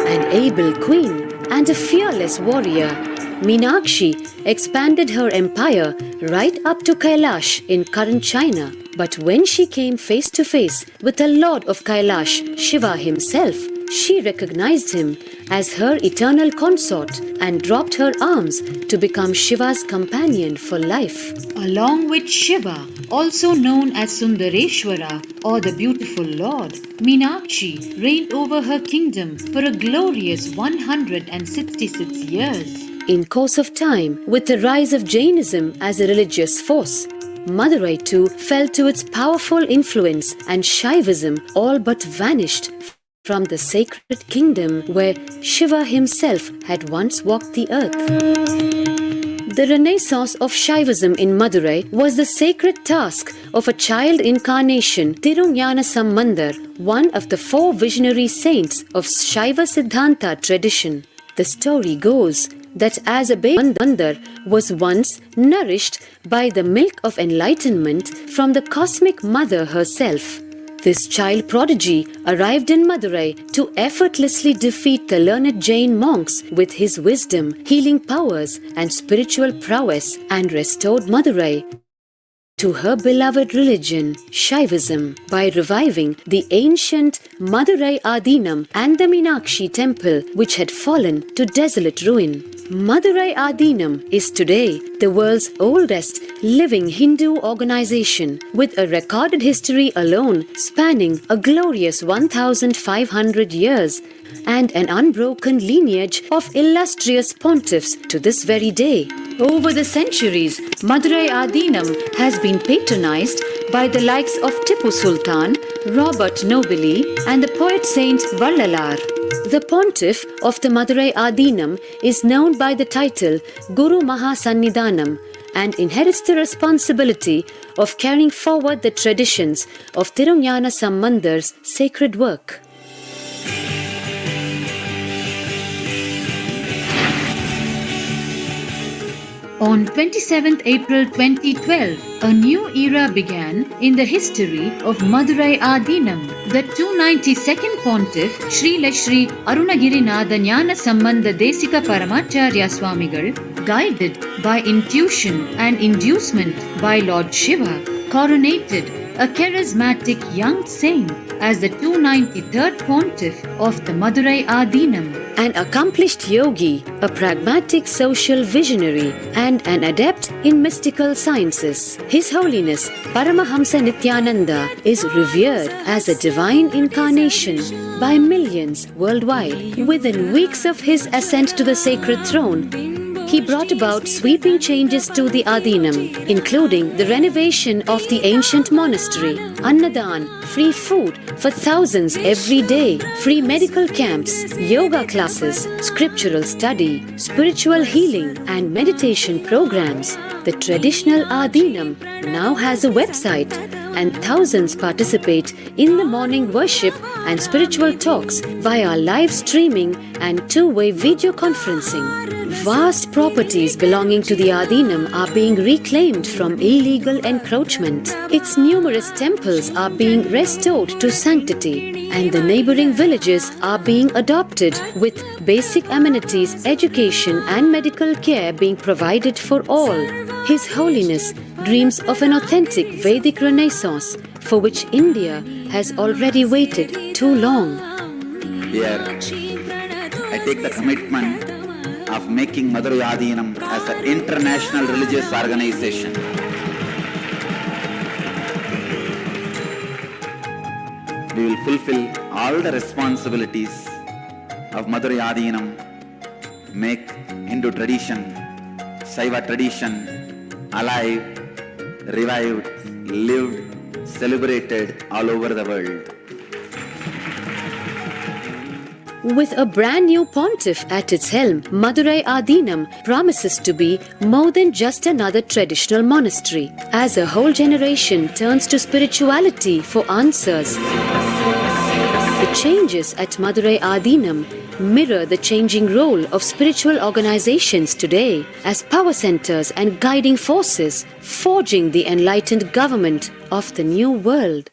An able queen and a fearless warrior, Meenakshi expanded her empire right up to Kailash in current China. But when she came face to face with the Lord of Kailash, Shiva himself, she recognized him as her eternal consort and dropped her arms to become Shiva's companion for life. Along with Shiva, also known as Sundareshwara or the beautiful Lord, Meenakshi reigned over her kingdom for a glorious 166 years. In course of time, with the rise of Jainism as a religious force, Madurai too fell to its powerful influence and Shaivism all but vanished from the sacred kingdom where Shiva himself had once walked the earth. The renaissance of Shaivism in Madurai was the sacred task of a child incarnation, Tirunjana Sambandar, one of the 4 visionary saints of Shaiva Siddhanta tradition. The story goes that as a baby, Sambandar was once nourished by the milk of enlightenment from the cosmic mother herself. This child prodigy arrived in Madurai to effortlessly defeat the learned Jain monks with his wisdom, healing powers, and spiritual prowess, and restored Madurai to her beloved religion, Shaivism, by reviving the ancient Madurai Adinam and the Meenakshi temple, which had fallen to desolate ruin. Madurai Adinam is today the world's oldest living Hindu organization, with a recorded history alone spanning a glorious 1,500 years and an unbroken lineage of illustrious pontiffs to this very day. Over the centuries, Madurai Adinam has been patronized by the likes of Tipu Sultan, Robert Nobili, and the poet saint Vallalar. The pontiff of the Madurai Adinam is known by the title Guru Mahasannidhanam and inherits the responsibility of carrying forward the traditions of Tirunjana Sambandar's sacred work. On 27th April 2012, a new era began in the history of Madurai Adinam. The 292nd Pontiff, Srila Sri Arunagirinath Jnana Sambandha Desika Paramacharya Swamigal, guided by intuition and inducement by Lord Shiva, coronated a charismatic young saint as the 293rd Pontiff of the Madurai Adinam. An accomplished yogi, a pragmatic social visionary, and an adept in mystical sciences. His Holiness Paramahamsa Nithyananda is revered as a divine incarnation by millions worldwide. Within weeks of his ascent to the sacred throne, he brought about sweeping changes to the Adinam, including the renovation of the ancient monastery, Annadan, free food for thousands every day, free medical camps, yoga classes, scriptural study, spiritual healing, and meditation programs. The traditional Adinam now has a website, and thousands participate in the morning worship and spiritual talks via live streaming and two-way video conferencing. Vast properties belonging to the Adinam are being reclaimed from illegal encroachment. Its numerous temples are being restored to sanctity, and the neighboring villages are being adopted with basic amenities, education and medical care being provided for all. His Holiness dreams of an authentic Vedic Renaissance for which India has already waited too long. Here, I take the commitment of making Madurai Adinam as an international religious organization. We will fulfill all the responsibilities of Madurai Adinam, make Hindu tradition, Saiva tradition alive, revived, lived, celebrated all over the world. With a brand new pontiff at its helm, Madurai Adinam promises to be more than just another traditional monastery. As a whole generation turns to spirituality for answers, the changes at Madurai Adinam mirror the changing role of spiritual organizations today as power centers and guiding forces, forging the enlightened government of the new world.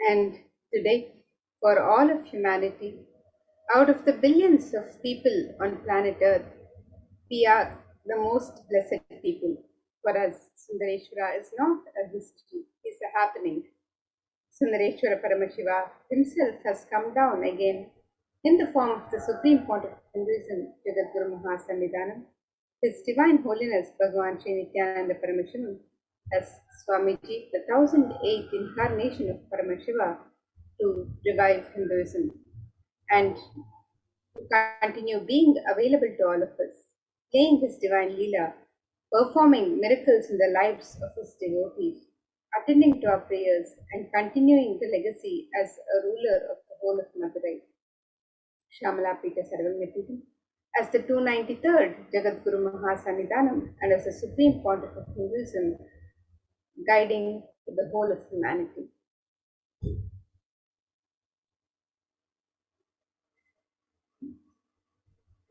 And today, for all of humanity, out of the billions of people on planet Earth, we are the most blessed people. For us, Sundareshwara is not a history, it's a happening. Sundareshwara Paramashiva himself has come down again in the form of the Supreme Pontiff of Hinduism, Jagadguru Mahasannidhanam. His Divine Holiness Bhagavan Sri Nithyananda Paramashivam as Swamiji, the 1008th incarnation of Paramashiva, to revive Hinduism and to continue being available to all of us, playing his divine Leela performing miracles in the lives of his devotees, attending to our prayers, and continuing the legacy as a ruler of the whole of Madurai. Shamalapita Sarvamyapitam, as the 293rd Jagadguru Mahasannidhanam and as the Supreme Pontiff of Hinduism, guiding the whole of humanity.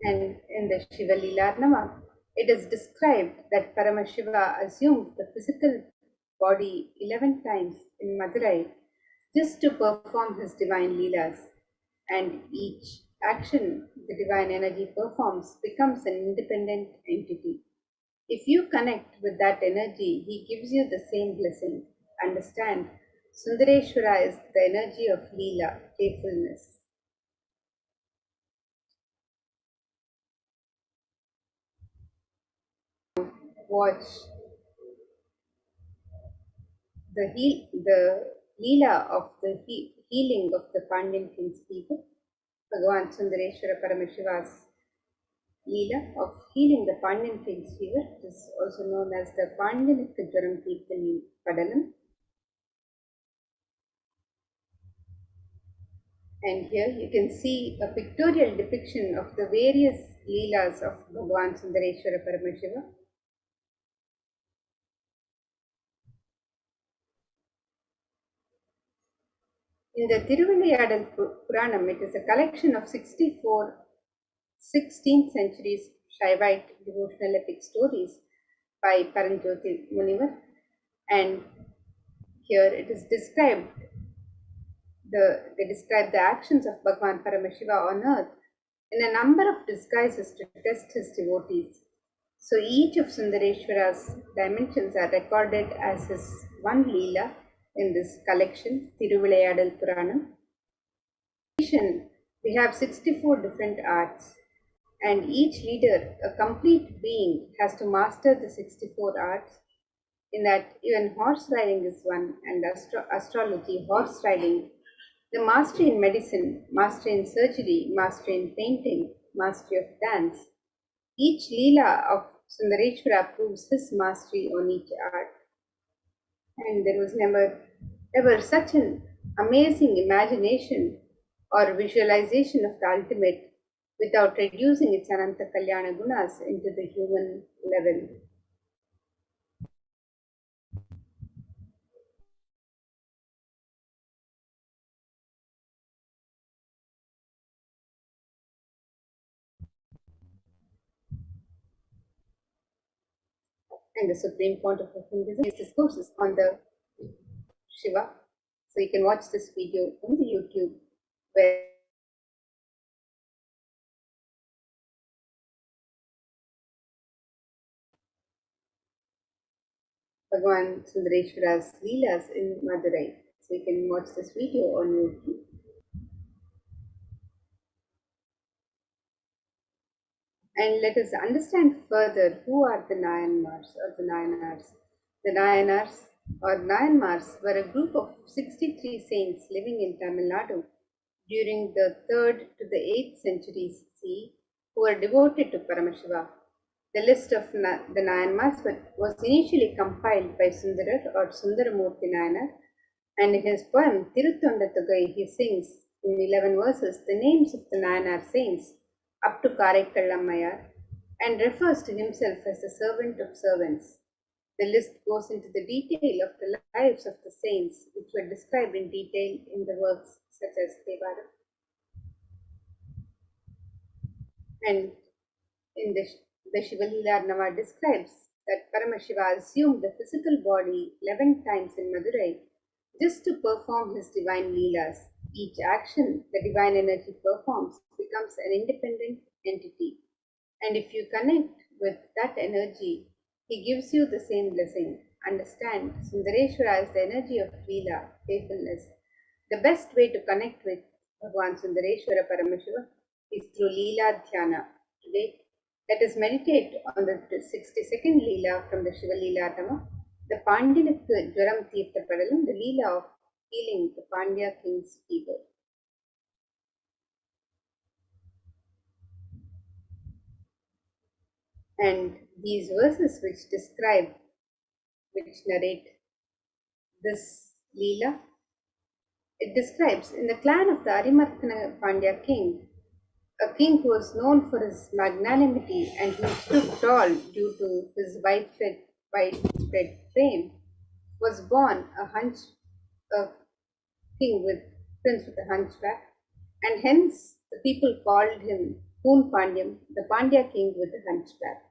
And in the Shiva Leelarnama, it is described that Paramashiva assumed the physical body 11 times in Madurai just to perform his divine Leelas, and each action the divine energy performs becomes an independent entity. If you connect with that energy, he gives you the same blessing. Understand, Sundareshwara is the energy of Leela, playfulness. Watch the Leela of the healing of the Pandyan king's people, Bhagavan Sundareshwara Paramashiva's Leela of healing the Pandyan king's fever. It is also known as the Pandyanika Jwaram Keertani Padalam. And here you can see a pictorial depiction of the various Leelas of Bhagavan Sundareshwara Paramashiva. In the Thiruvilayadal Puranam, it is a collection of 64 16th century Shaivite devotional epic stories by Paranjoti Munivar, and here it is described they describe the actions of Bhagavan Paramashiva on earth in a number of disguises to test his devotees. So each of Sundareshwara's dimensions are recorded as his one Leela in this collection, Thiruvilayadal Puranam. In addition, we have 64 different arts, and each leader, a complete being, has to master the 64 arts. In that, even horse riding is one, and astrology, horse riding, the mastery in medicine, mastery in surgery, mastery in painting, mastery of dance. Each Leela of Sundareshwara proves his mastery on each art. And there was never ever such an amazing imagination or visualization of the ultimate without reducing its Ananta Kalyana Gunas into the human level. And the Supreme Pontiff of Hinduism discourses on the Shiva. So you can watch this video on the YouTube where Bhagavan Sundareshwara's Leelas in Madurai. So you can watch this video on YouTube. And let us understand further who are the Nayanmars or the Nayanars. The Nayanars or Nayanmars were a group of 63 saints living in Tamil Nadu during the 3rd to the 8th centuries CE who were devoted to Paramashiva. The list of the Nayanmars was initially compiled by Sundarar or Sundaramurti Nayanar, and in his poem Tiruttondathugai he sings in 11 verses the names of the Nayanar saints up to Karekkallammayar and refers to himself as the servant of servants. The list goes into the detail of the lives of the saints, which were described in detail in the works such as Devara. And in the Shiva Leelarnama describes that Paramashiva assumed the physical body 11 times in Madurai just to perform his divine Leelas. Each action the divine energy performs becomes an independent entity. And if you connect with that energy, he gives you the same blessing. Understand, Sundareshwara is the energy of Leela, playfulness. The best way to connect with Bhagavan Sundareshwara Paramashiva is through Leela Dhyana. Today, let us meditate on the 62nd Leela from the Shiva Leelarnama, the Pandyanika Jwaram Tirtha Padalam, the Leela of healing the Pandya king's fever. And these verses which narrate this Leela, it describes in the clan of the Arimarthana Pandya king, a king who was known for his magnanimity and who stood tall due to his widespread fame, was born a king with prince with a hunchback, and hence the people called him Poon Pandyam, the Pandya king with the hunchback.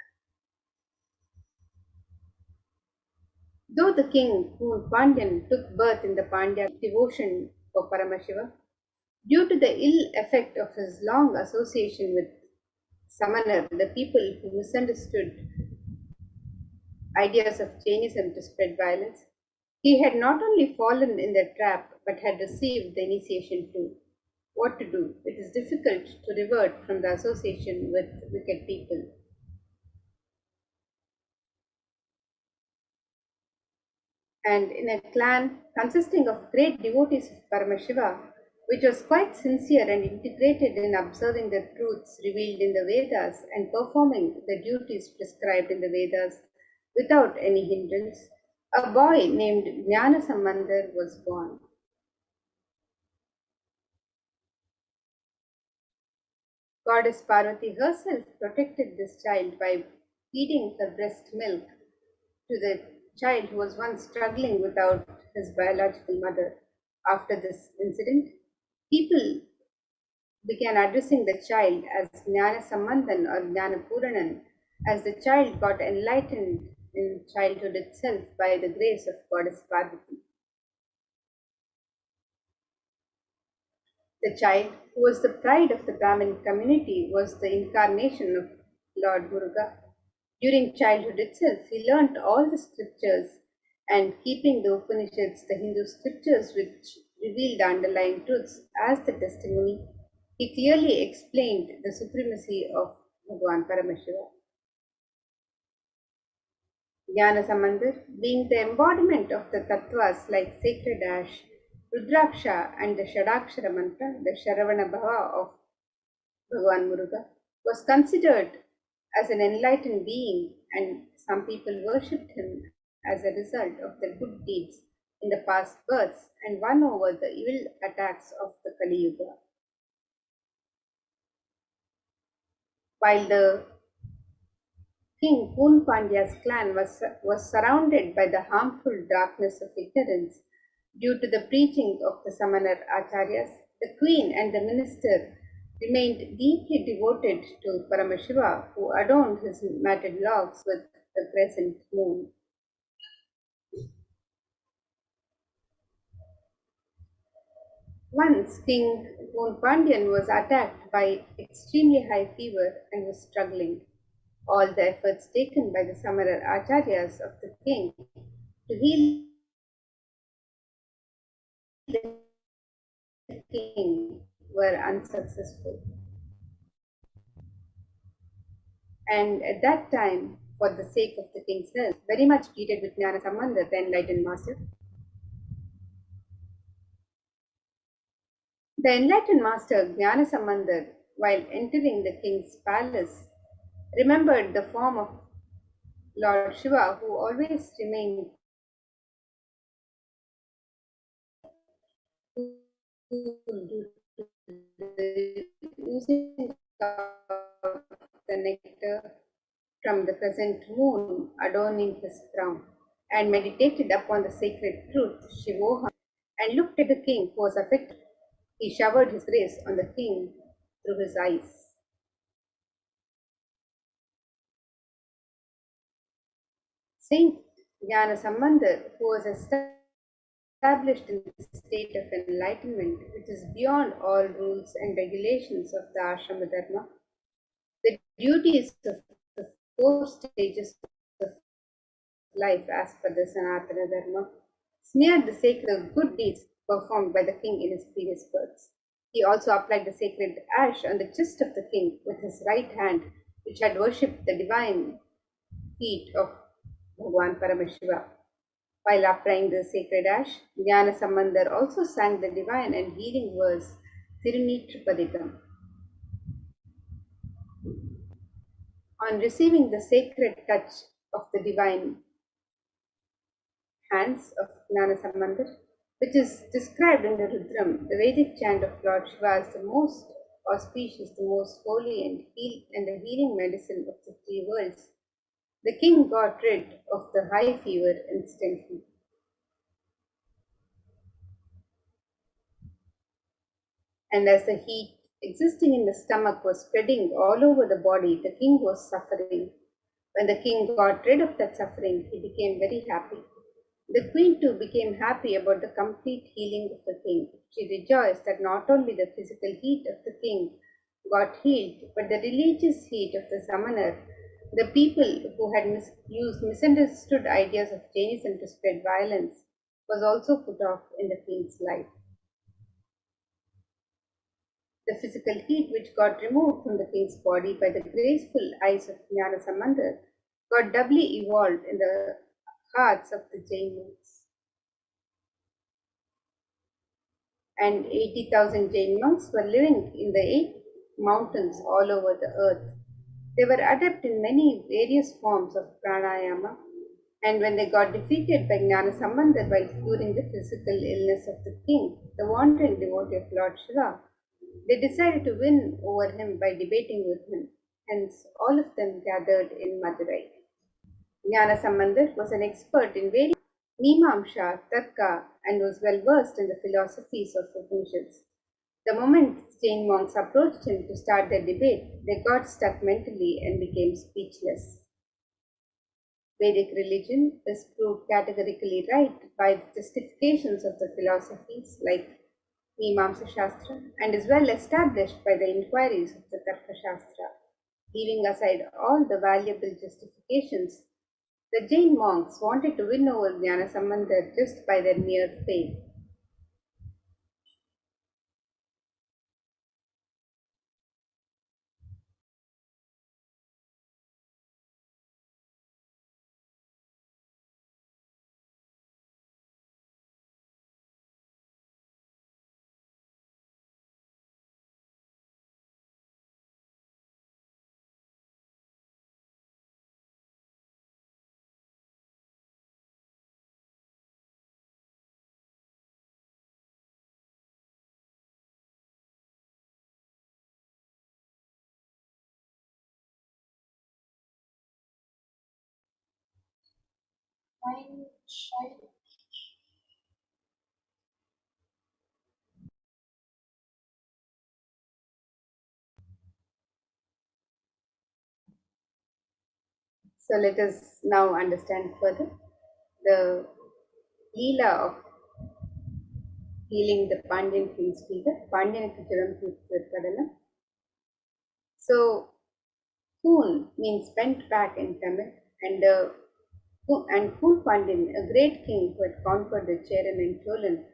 Though the king Poon Pandyan took birth in the Pandya devotion for Paramashiva, due to the ill effect of his long association with Samanar, the people who misunderstood ideas of Jainism to spread violence, he had not only fallen in their trap but had received the initiation too. What to do? It is difficult to revert from the association with wicked people. And in a clan consisting of great devotees of Paramashiva, which was quite sincere and integrated in observing the truths revealed in the Vedas and performing the duties prescribed in the Vedas without any hindrance, a boy named Jnana Sambandar was born. Goddess Parvati herself protected this child by feeding her breast milk to the child who was once struggling without his biological mother. After this incident, people began addressing the child as Jnana Sambandhan or Jnana Puranan, as the child got enlightened in childhood itself by the grace of Goddess Parvati. The child, who was the pride of the Brahmin community, was the incarnation of Lord Muruga. During childhood itself, he learnt all the scriptures, and keeping the Upanishads, the Hindu scriptures which reveal the underlying truths, as the testimony, he clearly explained the supremacy of Bhagavan Paramashiva. Jnana Sambandar, being the embodiment of the tattvas like sacred ash, Rudraksha and the Shadakshara mantra, the Sharavana Bhava of Bhagavan Muruga, was considered as an enlightened being, and some people worshipped him as a result of their good deeds in the past births and won over the evil attacks of the Kali Yuga. While the king Poon Pandya's clan was surrounded by the harmful darkness of ignorance due to the preaching of the Samanar Acharyas, the queen and the minister remained deeply devoted to Paramashiva, who adorned his matted locks with the crescent moon. Once King Poon Pandyan was attacked by extremely high fever and was struggling. All the efforts taken by the Samanar Acharyas of the king to heal the king were unsuccessful. And at that time, for the sake of the king's health, very much pleaded with Jnana Sambandar, the enlightened master. The enlightened master Jnana Sambandar, while entering the king's palace, remembered the form of Lord Shiva, who always remained using the nectar from the crescent moon adorning his crown, and meditated upon the sacred truth, Shivoham, and looked at the king who was affected. He showered his grace on the king through his eyes. Saint Jnana Sambandar, who was established in the state of enlightenment, which is beyond all rules and regulations of the ashrama dharma, the duties of the 4 stages of life as per the Sanatana Dharma, smeared the sacred good deeds performed by the king in his previous births. He also applied the sacred ash on the chest of the king with his right hand, which had worshipped the divine feet of Bhagavan Paramashiva. While applying the sacred ash, Jnana Sambandar also sang the divine and healing verse Thiruneetrapadikam. On receiving the sacred touch of the divine hands of Gnanasamandar, which is described in the Rudram, the Vedic chant of Lord Shiva, as the most auspicious, the most holy, and the healing medicine of the three worlds, the king got rid of the high fever instantly. And as the heat existing in the stomach was spreading all over the body, the king was suffering. When the king got rid of that suffering, he became very happy. The queen too became happy about the complete healing of the king. She rejoiced that not only the physical heat of the king got healed, but the religious heat of the summoner, the people who had used misunderstood ideas of Jainism to spread violence, was also put off in the king's life. The physical heat which got removed from the king's body by the graceful eyes of Gnanasamandar got doubly evolved in the hearts of the Jain monks. And 80,000 Jain monks were living in the 8 mountains all over the earth. They were adept in many various forms of pranayama, and when they got defeated by Gnanasamandar while curing the physical illness of the king, the wandering devotee of Lord Shiva, they decided to win over him by debating with him. Hence, all of them gathered in Madurai. Gnanasamandar was an expert in various Mimamsha, Tarka, and was well versed in the philosophies of Upanishads. The moment Jain monks approached him to start their debate, they got stuck mentally and became speechless. Vedic religion is proved categorically right by the justifications of the philosophies like Mimamsa Shastra, and is well established by the inquiries of the Tarka Shastra. Leaving aside all the valuable justifications, the Jain monks wanted to win over Gnanasamandar just by their mere faith. So let us now understand further the Leela of healing the Pandyan king's fever, Pandyan Kadanam. So, Poon means bent back in Tamil, and Poon Pandyan, a great king who had conquered the Cheran and Cholan,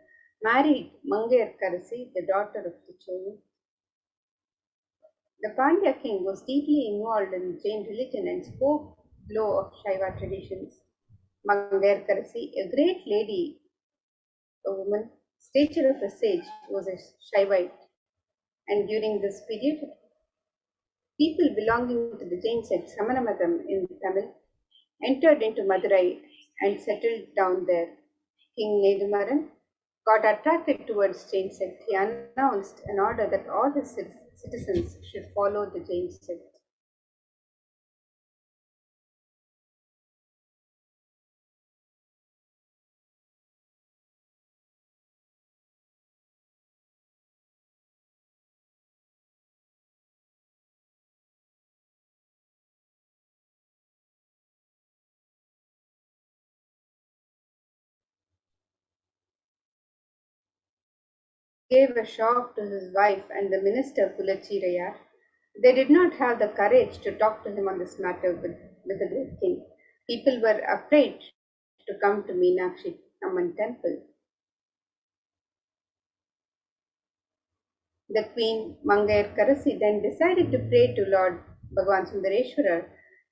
married Mangayar Karasi, the daughter of the Cholan. The Pandya king was deeply involved in Jain religion and spoke low of Shaiva traditions. Mangayar Karasi, a great lady, a woman, stature of a sage, was a Shaivite. And during this period, people belonging to the Jain sect Samanamatam in Tamil entered into Madurai and settled down there. King Nedumaran got attracted towards Jain sect. He announced an order that all his citizens should follow the Jain sect. Gave a shock to his wife and the minister Kulachirayar. They did not have the courage to talk to him on this matter with the great king. People were afraid to come to Meenakshi Amman temple. The queen Mangayar Karasi then decided to pray to Lord Bhagavan Sundareshwarar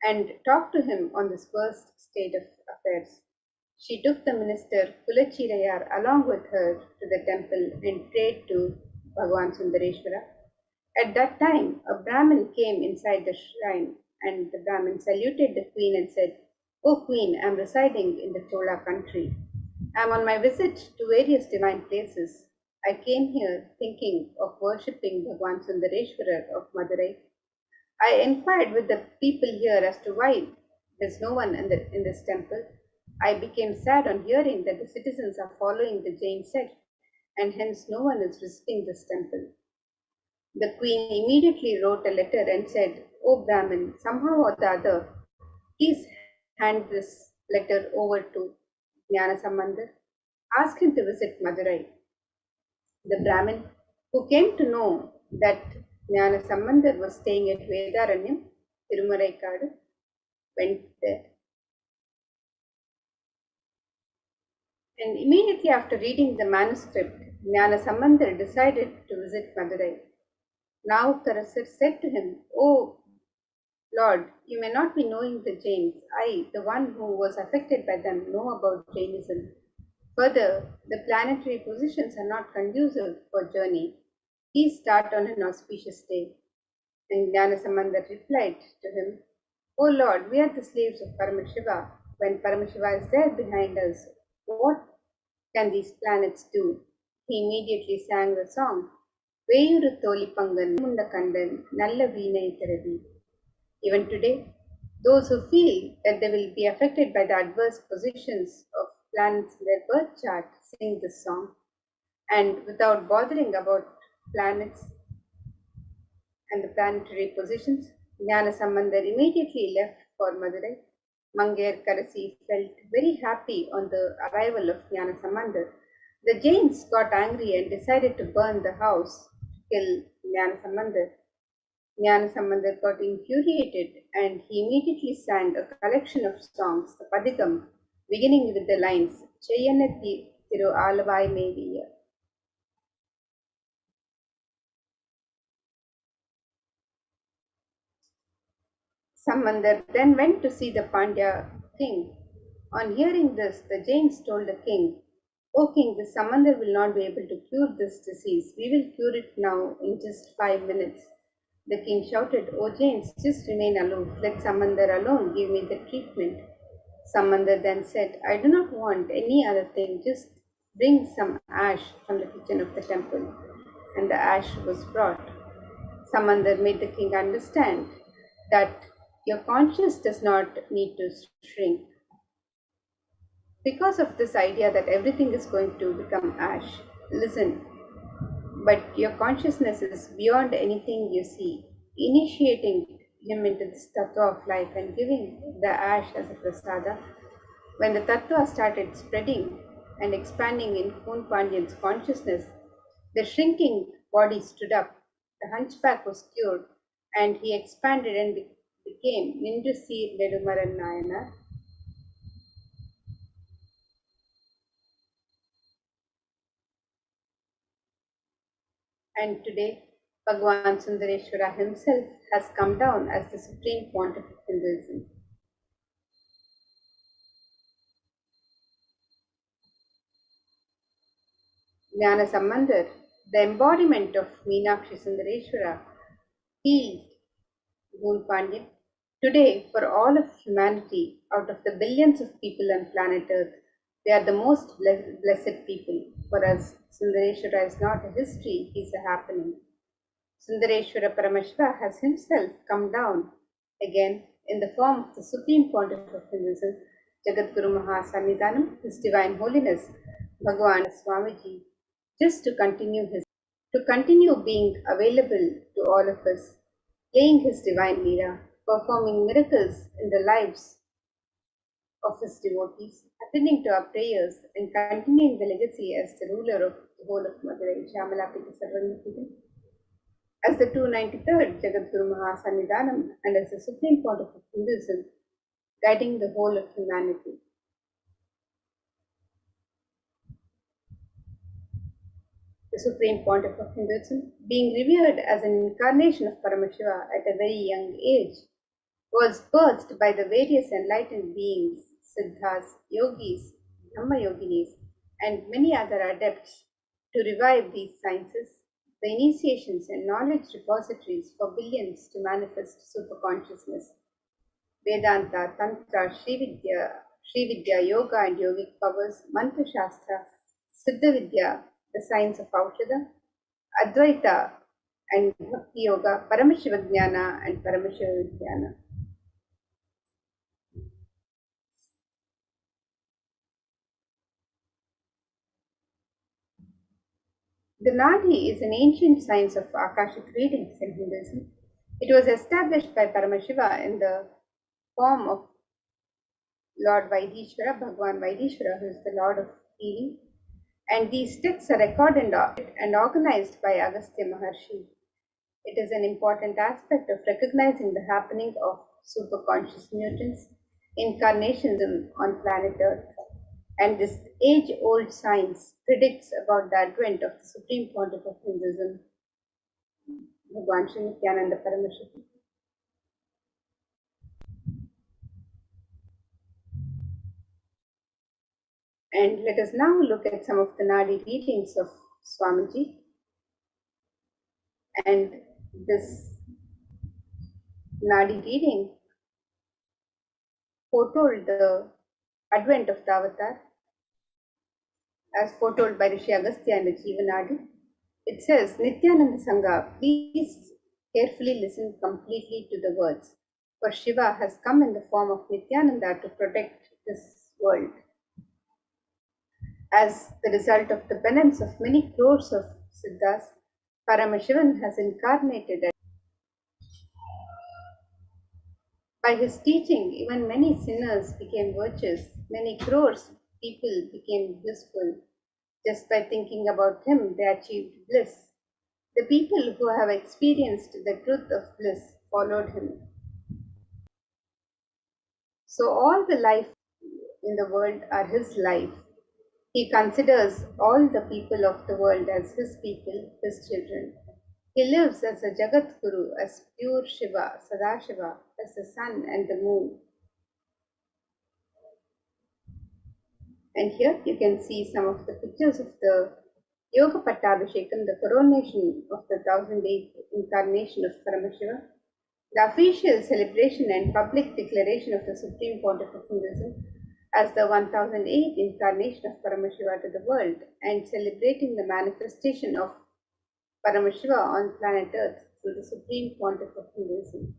and talk to him on this worst state of affairs. She took the minister Kulachirayar along with her to the temple and prayed to Bhagavan Sundareshwara. At that time, a Brahmin came inside the shrine and the Brahmin saluted the queen and said, "O queen, I am residing in the Chola country. I am on my visit to various divine places. I came here thinking of worshipping Bhagwan Sundareshwara of Madurai. I inquired with the people here as to why there's no one in this temple. I became sad on hearing that the citizens are following the Jain sect, and hence no one is visiting this temple." The queen immediately wrote a letter and said, "O Brahmin, somehow or the other, please hand this letter over to Jnana Sambandar. Ask him to visit Madurai." The Brahmin, who came to know that Jnana Sambandar was staying at Vedaranyam, Tirumaraikadu, went there. And immediately after reading the manuscript, Jnana Sambandar decided to visit Madurai. Now Karasar said to him, "O Lord, you may not be knowing the Jains. I, the one who was affected by them, know about Jainism. Further, the planetary positions are not conducive for journey. Please start on an auspicious day." And Jnanasambandar replied to him, "O Lord, we are the slaves of Paramashiva. When Paramashiva is there behind us, what can these planets do?" He immediately sang the song, "Veyuru Tolipangan Munda Kandan Nalla Veenai Thiravi." Even today, those who feel that they will be affected by the adverse positions of planets in their birth chart sing this song, and without bothering about planets and the planetary positions, Jnana Sambandar immediately left for Madurai. Mangair Karasi felt very happy on the arrival of Jnana Sambandar. The Jains got angry and decided to burn the house to kill Jnana Sambandar. Jnana Sambandar got infuriated and he immediately sang a collection of songs, the Padigam, beginning with the lines, "Cheyanati Thiru Alavai Meviya." Sambandar then went to see the Pandya king. On hearing this, the Jains told the king, "O king, the Sambandar will not be able to cure this disease. We will cure it now in just 5 minutes." The king shouted, "O Jains, just remain aloof. Let Sambandar alone give me the treatment." Sambandar then said, "I do not want any other thing. Just bring some ash from the kitchen of the temple." And the ash was brought. Sambandar made the king understand that your conscience does not need to shrink. Because of this idea that everything is going to become ash, listen, but your consciousness is beyond anything you see, initiating him into this tattva of life and giving the ash as a prasada. When the tattva started spreading and expanding in Kun Pandyan's consciousness, the shrinking body stood up, the hunchback was cured, and he expanded and became Nindusir Nedumaran Nayanar. And today, Bhagwan Sundareshwara himself has come down as the supreme pontiff of Hinduism. Jnana Sambandar, the embodiment of Meenakshi Sundareshwara, healed Moon Pandyan. Today, for all of humanity, out of the billions of people on planet Earth, they are the most blessed people. For us, Sundareshwara is not a history, he is a happening. Sundareshwara Paramashiva has himself come down again in the form of the Supreme Pontiff of Hinduism, Jagadguru Mahasannidhanam, His Divine Holiness, Bhagavan Swamiji, just to continue being available to all of us, playing his divine Leela, performing miracles in the lives of his devotees, attending to our prayers, and continuing the legacy as the ruler of the whole of Madurai, Shamalapita Sarvanipita. As the 293rd Jagadguru Mahasannidhanam and as the Supreme Pontiff of Hinduism, guiding the whole of humanity. The Supreme Pontiff of Hinduism, being revered as an incarnation of Paramashiva at a very young age, was birthed by the various enlightened beings, Siddhas, Yogis, Dhamma Yoginis, and many other adepts to revive these sciences, the initiations and knowledge repositories for billions to manifest superconsciousness. Vedanta, Tantra, Sri Vidya, Yoga and Yogic powers, Mantra Shastra, Siddha Vidya, the science of Aushadha, Advaita and Bhakti Yoga, Paramashivoham and Paramashivoham. The Nadi is an ancient science of Akashic readings in Hinduism. It was established by Paramashiva in the form of Lord Vaidishvara, Bhagwan Vaidishvara, who is the Lord of healing. And these texts are recorded and organized by Agastya Maharshi. It is an important aspect of recognizing the happening of superconscious mutants, incarnations on planet Earth. And this age-old science predicts about the advent of the Supreme Pontiff of Hinduism, Bhagwan Sri Nithyananda Paramashivam. And let us now look at some of the Nadi readings of Swamiji. And this Nadi reading foretold the advent of the avatar as foretold by Rishi Agastya in the Jivanadi. It says, Nithyananda Sangha, please carefully listen completely to the words, for Shiva has come in the form of Nithyananda to protect this world. As the result of the penance of many crores of Siddhas, Paramashivan has incarnated. By his teaching, even many sinners became virtuous, many crores people became blissful. Just by thinking about him, they achieved bliss. The people who have experienced the truth of bliss followed him. So all the life in the world are his life. He considers all the people of the world as his people, his children. He lives as a Jagat Guru, as pure Shiva, Sadashiva, as the sun and the moon. And here you can see some of the pictures of the Yoga Pattabhishekam, the coronation of the 1008th incarnation of Paramashiva, the official celebration and public declaration of the Supreme Pontiff of Hinduism as the 1008th incarnation of Paramashiva to the world, and celebrating the manifestation of Paramashiva on planet Earth through the Supreme Pontiff of Hinduism.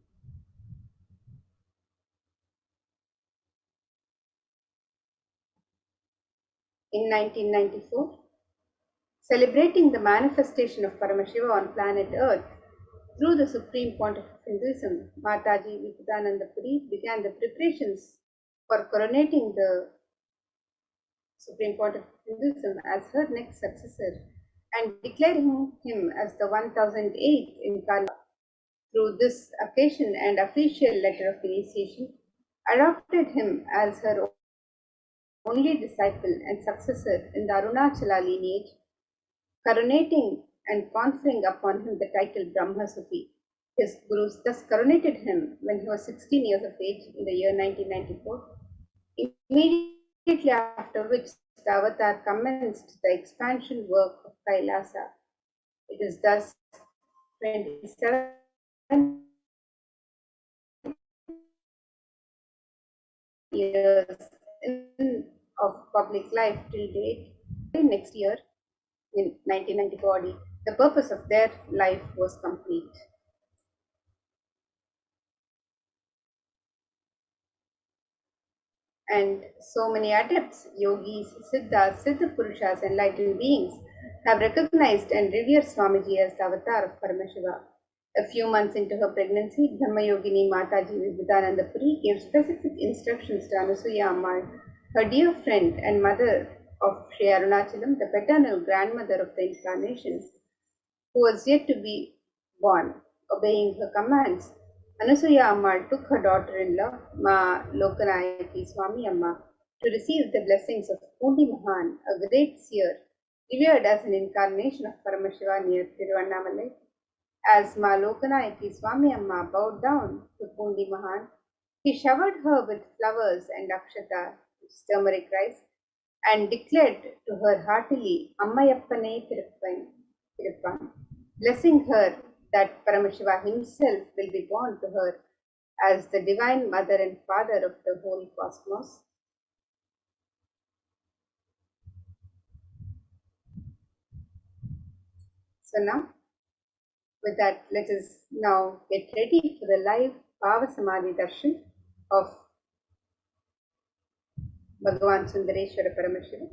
In 1994, celebrating the manifestation of Paramashiva on planet Earth through the Supreme Pontiff of Hinduism, Mataji Vipudananda Puri began the preparations for coronating the Supreme Pontiff of Hinduism as her next successor and declaring him as the 1008th incarnation. Through this occasion and official letter of initiation, adopted him as her only disciple and successor in the Arunachala lineage, coronating and conferring upon him the title Brahma Sufi. His gurus thus coronated him when he was 16 years of age in the year 1994, immediately after which the avatar commenced the expansion work of Kailasa. It is thus 27 years of public life till date. Next year, in 1994, the purpose of their life was complete. And so many adepts, yogis, siddhas, siddha purushas, enlightened beings have recognized and revered Swamiji as the avatar of Paramashiva. A few months into her pregnancy, Dhammayogini Mataji Vibudananda Puri gave specific instructions to Anasuya Ammal, her dear friend and mother of Sri Arunachalam, the paternal grandmother of the incarnation, who was yet to be born. Obeying her commands, Anasuya Ammal took her daughter-in-law, Ma Lokanayaki Swami Amma, to receive the blessings of Pundi Mahan, a great seer, revered as an incarnation of Paramashiva near Tiruvannamalai. As Ma Lokanayaki Swami Amma bowed down to Pundi Mahan, he showered her with flowers and akshata, which is turmeric rice, and declared to her heartily, Ammayappane Tiruppan, blessing her that Paramashiva himself will be born to her as the Divine Mother and Father of the whole cosmos. So now, with that, let us now get ready for the live Bhava Samadhi Darshan of Bhagavan Sundareshwara Paramashivam.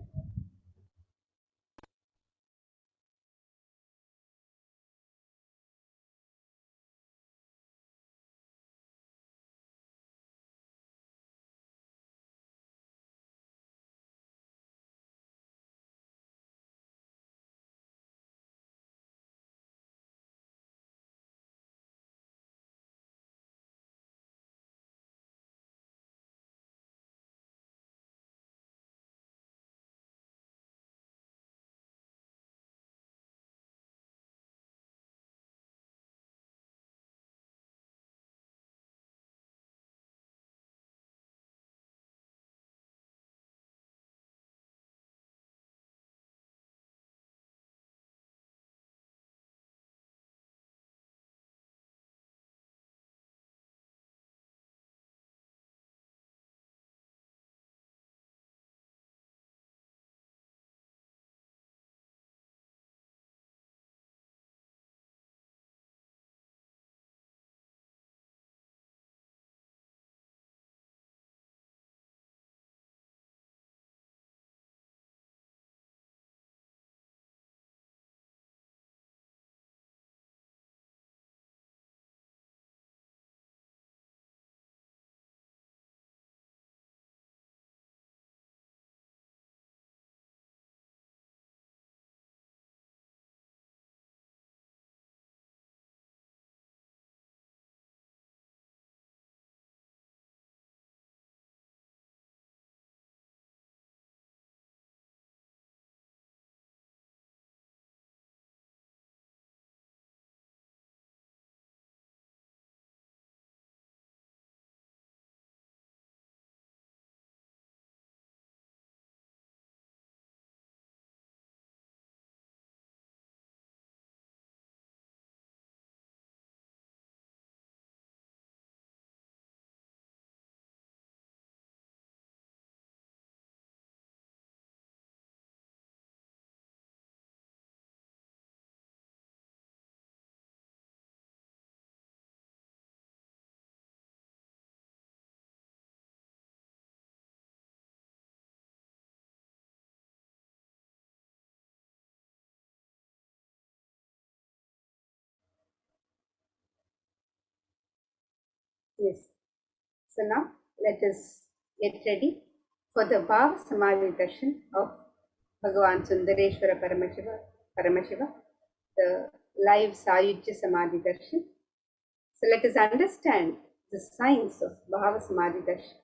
Yes. So now let us get ready for the Bhava Samadhi Darshan of Bhagavan Sundareshwara Paramashiva, the live Sayujya Samadhi Darshan. So let us understand the science of Bhava Samadhi Darshan.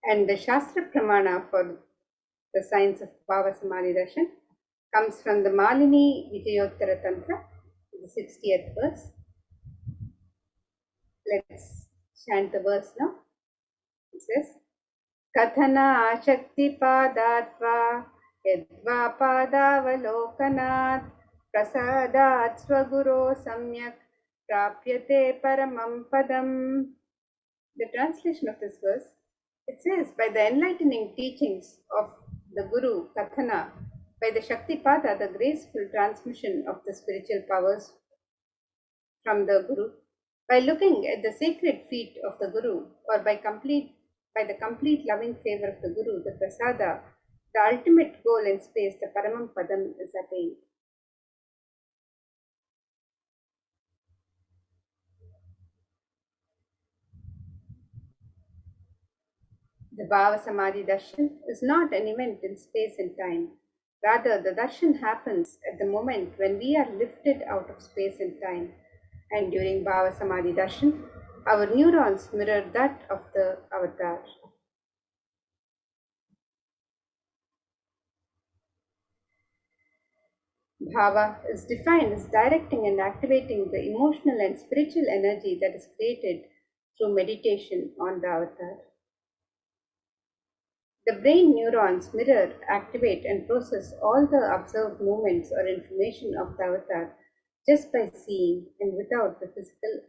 And the Shastra Pramana for the science of Bhava Samadhi Darshan comes from the Malini Vijayottara Tantra, the 60th verse. Let's chant the verse now. It says, Kathana Ashakti Padatva Yadva Padavalokanat Prasadat Swaguro Samyak Prapyate Paramam Padam. The translation of this verse, it says, by the enlightening teachings of the Guru Kathana, by the Shaktipada, the graceful transmission of the spiritual powers from the Guru, by looking at the sacred feet of the Guru, or by the complete loving favor of the Guru, the Prasada, The ultimate goal in space, the Paramam Padam, is attained. The Bhava Samadhi Darshan is not an event in space and time. Rather, the darshan happens at the moment when we are lifted out of space and time. And during Bhava Samadhi Darshan, our neurons mirror that of the avatar. Bhava is defined as directing and activating the emotional and spiritual energy that is created through meditation on the avatar. The brain neurons mirror, activate, and process all the observed movements or information of the avatar just by seeing and without the physical.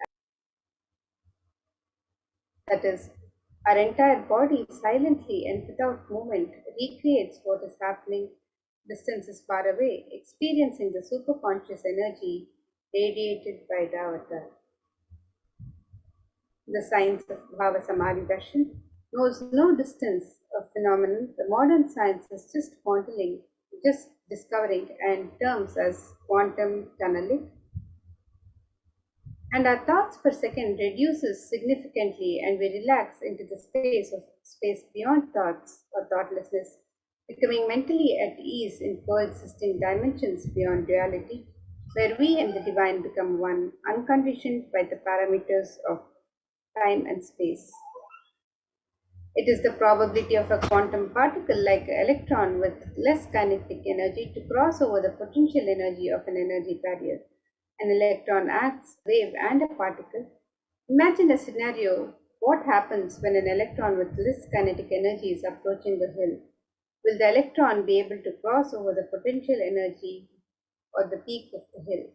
That is, our entire body silently and without movement recreates what is happening distances far away, experiencing the superconscious energy radiated by the avatar. The science of Bhava Samadhi Darshan knows no distance of phenomenon. The modern science is just discovering, and terms as quantum tunneling. And our thoughts per second reduces significantly, and we relax into the space beyond thoughts or thoughtlessness, becoming mentally at ease in coexisting dimensions beyond duality, where we and the divine become one, unconditioned by the parameters of time and space. It is the probability of a quantum particle like an electron with less kinetic energy to cross over the potential energy of an energy carrier. An electron acts, wave, and a particle. Imagine a scenario: what happens when an electron with less kinetic energy is approaching the hill? Will the electron be able to cross over the potential energy or the peak of the hill?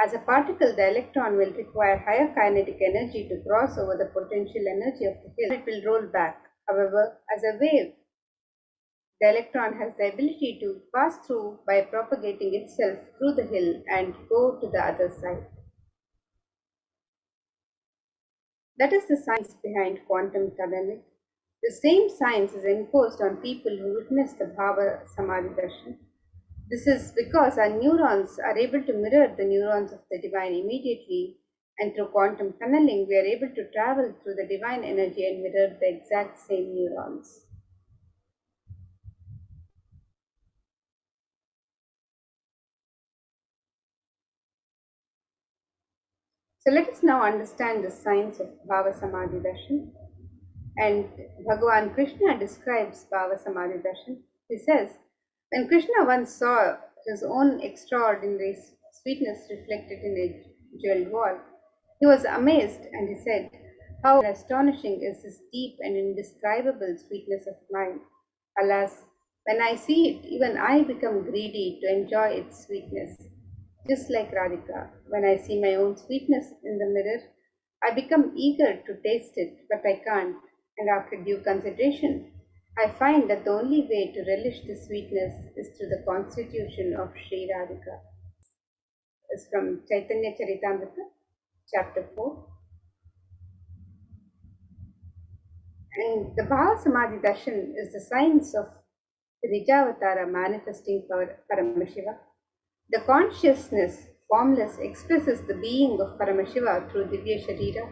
As a particle, the electron will require higher kinetic energy to cross over the potential energy of the hill. It will roll back. However, as a wave, the electron has the ability to pass through by propagating itself through the hill and go to the other side. That is the science behind quantum tunneling. The same science is imposed on people who witness the Bhava Samadhi Darshan. This is because our neurons are able to mirror the neurons of the divine immediately, and through quantum tunneling, we are able to travel through the divine energy and mirror the exact same neurons. So let us now understand the science of Bhava Samadhi Darshan. And Bhagavan Krishna describes Bhava Samadhi Darshan. He says, when Krishna once saw his own extraordinary sweetness reflected in a jeweled wall, he was amazed, and he said, how astonishing is this deep and indescribable sweetness of mine. Alas, when I see it, even I become greedy to enjoy its sweetness. Just like Radhika, when I see my own sweetness in the mirror, I become eager to taste it, but I can't. And after due consideration, I find that the only way to relish the sweetness is through the constitution of Sri Radhika. It's from Chaitanya Charitamrita, chapter 4. And the Bhava Samadhi Darshan is the science of the Nijavatara manifesting Paramashiva. The consciousness, formless, expresses the being of Paramashiva through Divya Sharira,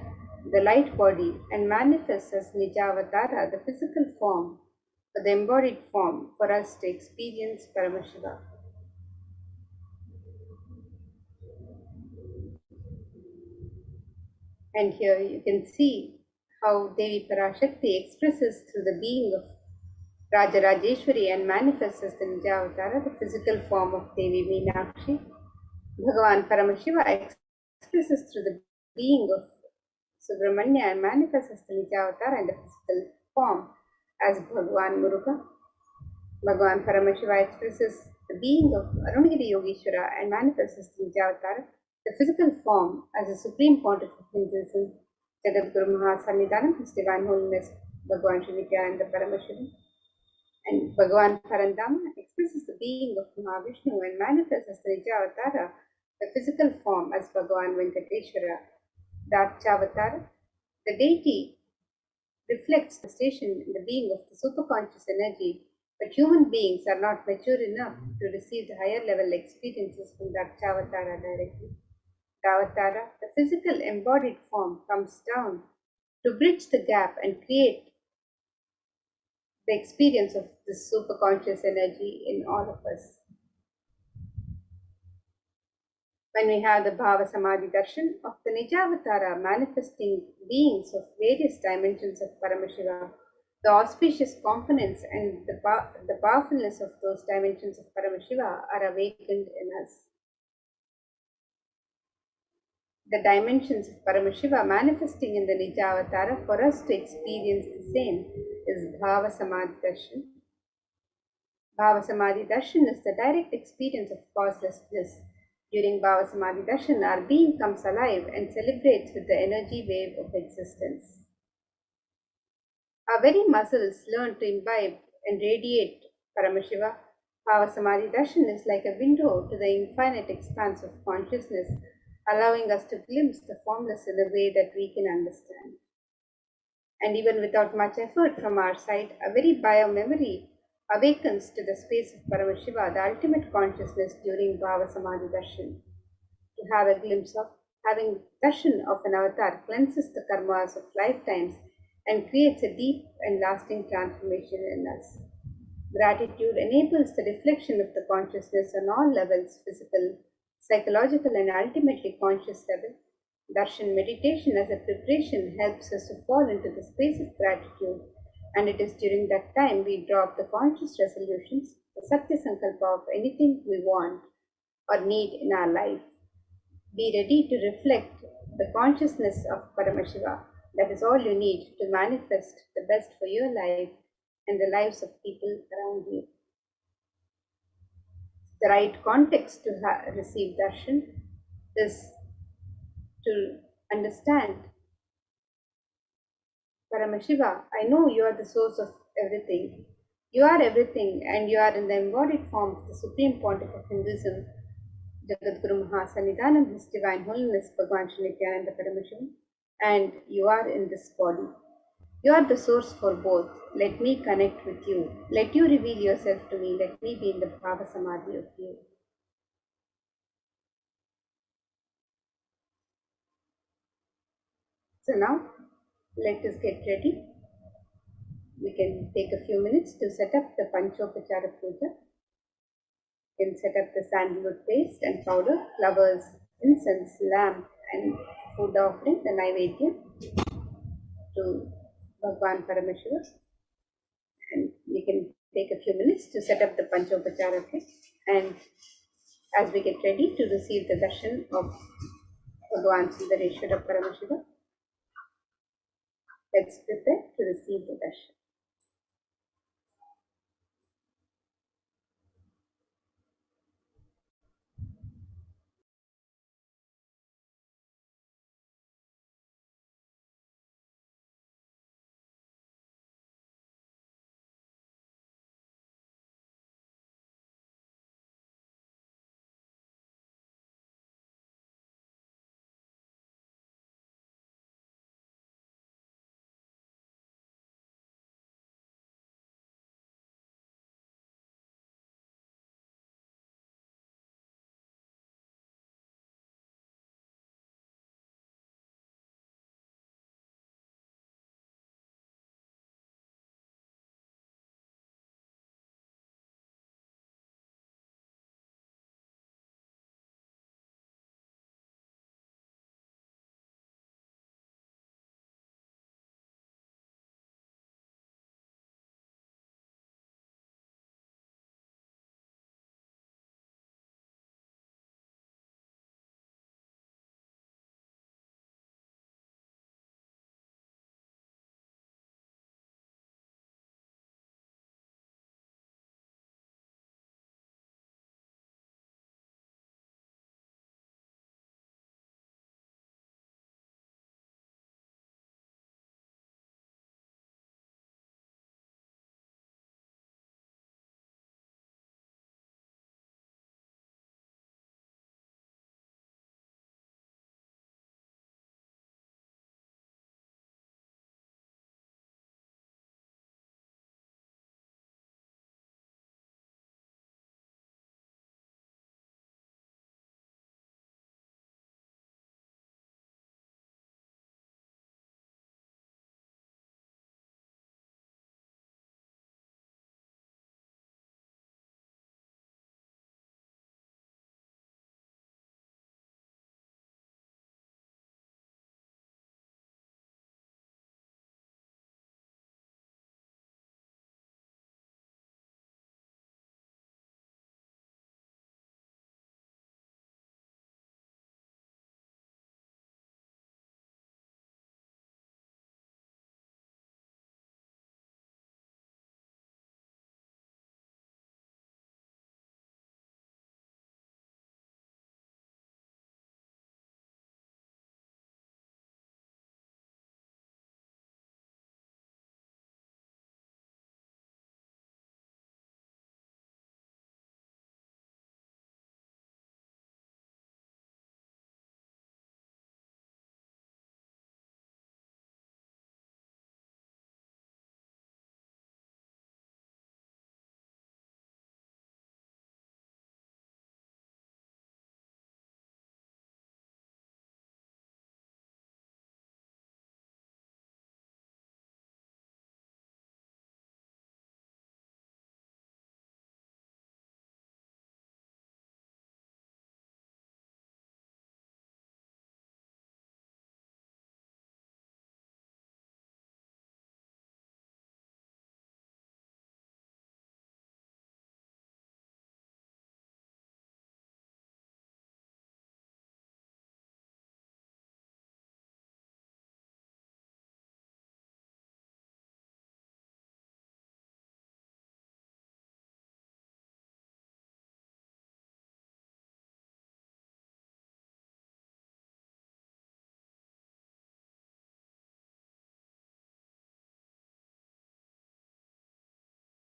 the light body, and manifests as Nijavatara, the physical form, or the embodied form, for us to experience Paramashiva. And here you can see how Devi Parashakti expresses through the being of Rajarajeshwari and manifests as the Nijavatara, the physical form of Devi Meenakshi. Bhagavan Paramashiva expresses through the being of Subramanya and manifests as the Nijavatara and the physical form as Bhagavan Muruga. Bhagavan Paramashiva expresses the being of Arunagiri Yogeshwara and manifests as the Nijavatara, the physical form as the Supreme Pontiff of Hinduism, Jagadguru Mahasannidhanam, His Divine Holiness Bhagavan Sri Nithyananda Paramashivam. And Bhagavan Parandama expresses the being of Mahavishnu and manifests as the Nijavatara, the physical form as Bhagavan Venkateshwara. The Archavatara, the deity, reflects the station in the being of the superconscious energy But human beings are not mature enough to receive the higher level experiences from the Akshavatara directly. The Avatara, the physical embodied form, comes down to bridge the gap and create the experience of this superconscious energy in all of us. When we have the Bhava Samadhi Darshan of the Nijavatara manifesting beings of various dimensions of Paramashiva, the auspicious components and the powerfulness of those dimensions of Paramashiva are awakened in us. The dimensions of Paramashiva manifesting in the Nijavatara for us to experience the same is Bhava Samadhi Darshan. Bhava Samadhi Darshan is the direct experience of causeless bliss. During Bhava Samadhi Darshan, our being comes alive and celebrates with the energy wave of existence. Our very muscles learn to imbibe and radiate Paramashiva. Bhava Samadhi Darshan is like a window to the infinite expanse of consciousness, allowing us to glimpse the formless in a way that we can understand. And even without much effort from our side, a very bio-memory awakens to the space of Paramashiva, the ultimate consciousness during Bhava Samadhi Darshan. To have a glimpse of, having darshan of an avatar cleanses the karmas of lifetimes and creates a deep and lasting transformation in us. Gratitude enables the reflection of the consciousness on all levels, physical, psychological, and ultimately conscious level. Darshan meditation as a preparation helps us to fall into the space of gratitude, and it is during that time we drop the conscious resolutions, the Satya Sankalpa of anything we want or need in our life. Be ready to reflect the consciousness of Paramashiva. That is all you need to manifest the best for your life and the lives of people around you. The right context to receive darshan is to understand Paramashiva. I know you are the source of everything. You are everything, and you are in the embodied form of the Supreme Pontiff of Hinduism, Jagadguru Mahasannidhanam, His Divine Holiness Bhagavan Sri Nithyananda Paramashivam, and you are in this body. You are the source for both. Let me connect with you. Let you reveal yourself to me. Let me be in the Bhava Samadhi of you. So now, let us get ready. We can take a few minutes to set up the Panchopachara Puja. You can set up the sandalwood paste and powder, flowers, incense, lamp, and food offering, the Naivedya, to Bhagwan Paramashiva. And we can take a few minutes to set up the Panchopachara kit. And as we get ready to receive the darshan of Bhagwan Sundareshwara Paramashiva, let's prepare to receive the darshan.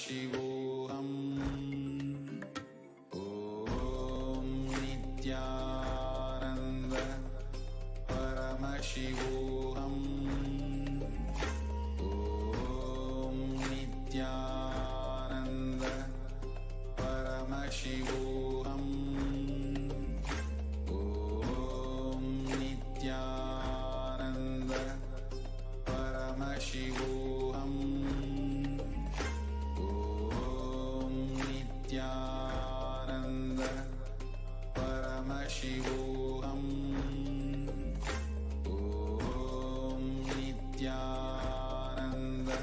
Paramashivoham. Om Nithyananda Paramashivoham. Om Nithyananda Paramashivoham. Om Nithyananda Paramashivoham. Om Nithyananda Paramashivoham. Om Nithyananda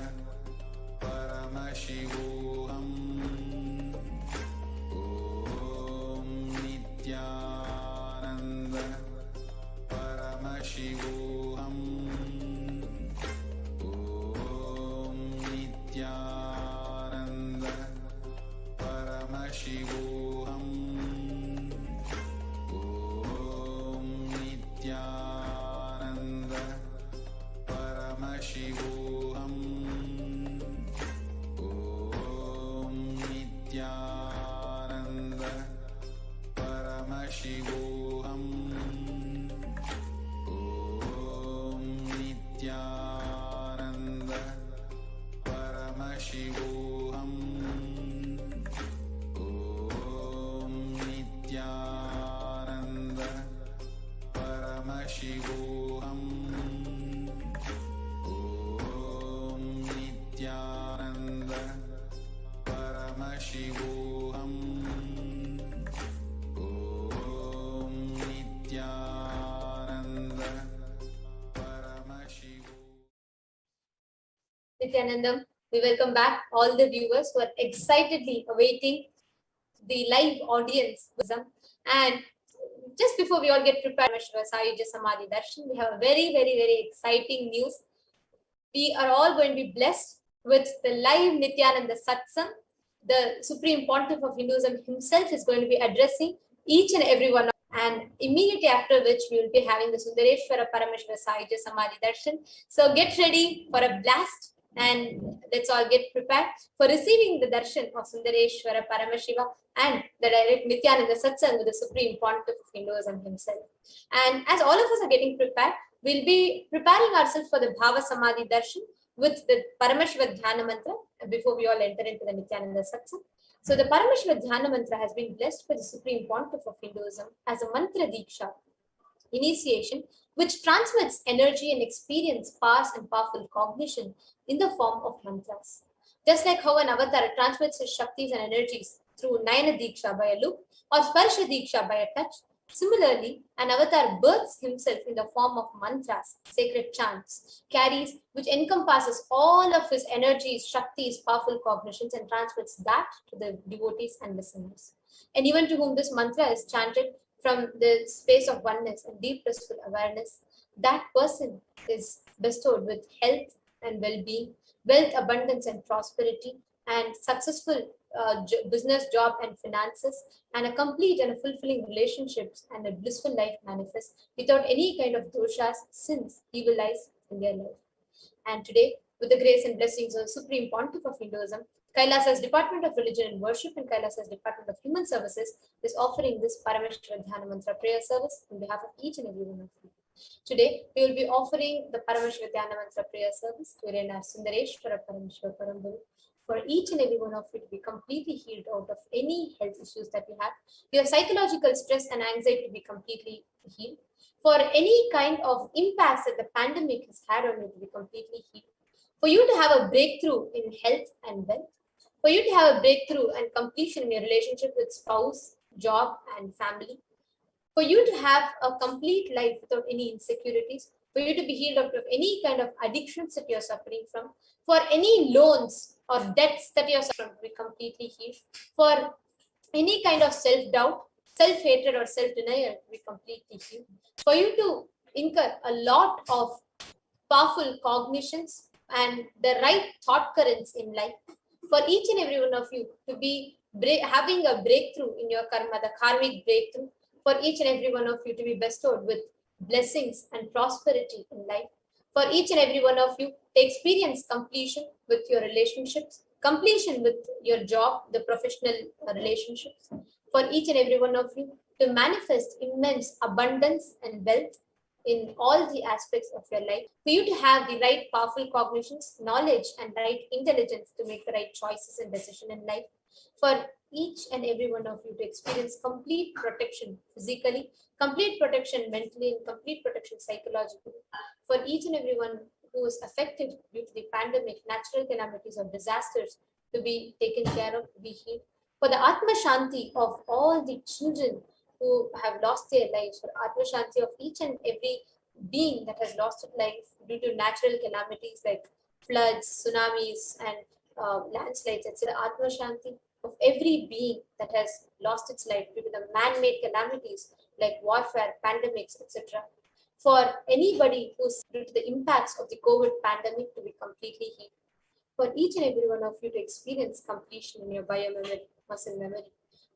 Paramashivoham. Om Nithyananda Paramashivoham. Om Nithyananda Paramashivoham. Om Nithyananda Paramashivoham. Om Nithyananda Paramashivoham. Om Nithyananda Paramashivoham. Om Nithyananda Paramashivoham. Om Nithyananda Paramashivoham. Om Nithyananda Paramashivoham. Nithyanandam, we welcome back all the viewers who are excitedly awaiting the live audience. And just before we all get prepared, Sayuja Samadhi Darshan, we have a very, very, very exciting news. We are all going to be blessed with the live Nithyananda Satsang. The Supreme Pontiff of Hinduism himself is going to be addressing each and every one. And immediately after which we will be having the Sundareshwara Parameshwara Sayuja Samadhi Darshan. So get ready for a blast. And let's all get prepared for receiving the darshan of Sundareshwara Paramashiva and the direct Nithyananda Satsang with the Supreme Pontiff of Hinduism himself. And as all of us are getting prepared, we'll be preparing ourselves for the Bhava Samadhi Darshan with the Paramashiva Dhyana Mantra before we all enter into the Nithyananda Satsang. So the Paramashiva Dhyana Mantra has been blessed by the Supreme Pontiff of Hinduism as a mantra diksha, initiation, which transmits energy and experience, powers and powerful cognition in the form of mantras. Just like how an avatar transmits his shaktis and energies through Nayana Diksha by a look or Sparsha Diksha by a touch, similarly, an avatar births himself in the form of mantras, sacred chants, carries, which encompasses all of his energies, shaktis, powerful cognitions, and transmits that to the devotees and listeners. And even to whom this mantra is chanted from the space of oneness and deep blissful awareness, that person is bestowed with health and well-being, wealth, abundance and prosperity, and successful business, job and finances, and a complete and a fulfilling relationships and a blissful life manifest without any kind of doshas, sins, evil eyes in their life. And today, with the grace and blessings of the Supreme Pontiff of Hinduism, Kailasa's Department of Religion and Worship and Kailasa's Department of Human Services is offering this Parameshwara Dhyana Mantra prayer service on behalf of each and every one of you. Today, we will be offering the Parameshwara Dhyana Mantra prayer service wherein our Sundareshwara Parameshwara Paramburu for each and every one of you to be completely healed out of any health issues that you have, your psychological stress and anxiety to be completely healed, for any kind of impasse that the pandemic has had on you to be completely healed, for you to have a breakthrough in health and wealth, for you to have a breakthrough and completion in your relationship with spouse, job and family, for you to have a complete life without any insecurities, for you to be healed out of any kind of addictions that you're suffering from, for any loans or debts that you're suffering to be completely healed, for any kind of self-doubt, self-hatred or self-denial to be completely healed, for you to incur a lot of powerful cognitions and the right thought currents in life, for each and every one of you to be having a breakthrough in your karma, the karmic breakthrough, for each and every one of you to be bestowed with blessings and prosperity in life, for each and every one of you to experience completion with your relationships, completion with your job, the professional relationships, for each and every one of you to manifest immense abundance and wealth in all the aspects of your life, for you to have the right powerful cognitions, knowledge, and right intelligence to make the right choices and decision in life, for each and every one of you to experience complete protection physically, complete protection mentally, and complete protection psychologically, for each and every one who is affected due to the pandemic, natural calamities, or disasters to be taken care of, to be healed, for the Atma Shanti of all the children who have lost their lives, for Atma Shanti of each and every being that has lost its life due to natural calamities like floods, tsunamis, and landslides, etc. Atma Shanti of every being that has lost its life due to the man-made calamities like warfare, pandemics, etc. For anybody who's due to the impacts of the COVID pandemic to be completely healed. For each and every one of you to experience completion in your biomemory, muscle memory.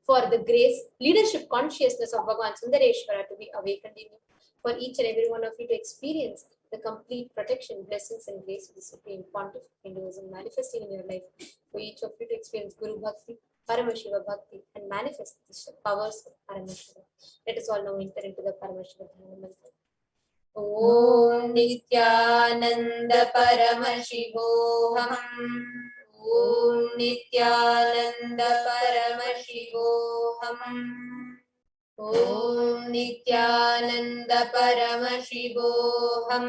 For the grace, leadership consciousness of Bhagavan Sundareshwara to be awakened in you. For each and every one of you to experience the complete protection, blessings, and grace of the Supreme Pontiff Hinduism manifesting in your life. For each of you to experience Guru Bhakti, Paramashiva Bhakti, and manifest the powers of Paramashiva. Let us all now enter into the Paramashivoham mantra. Om Nithyananda Paramashivoham. Om Nithyananda Paramashivoham. Om Nithyananda Paramashivoham.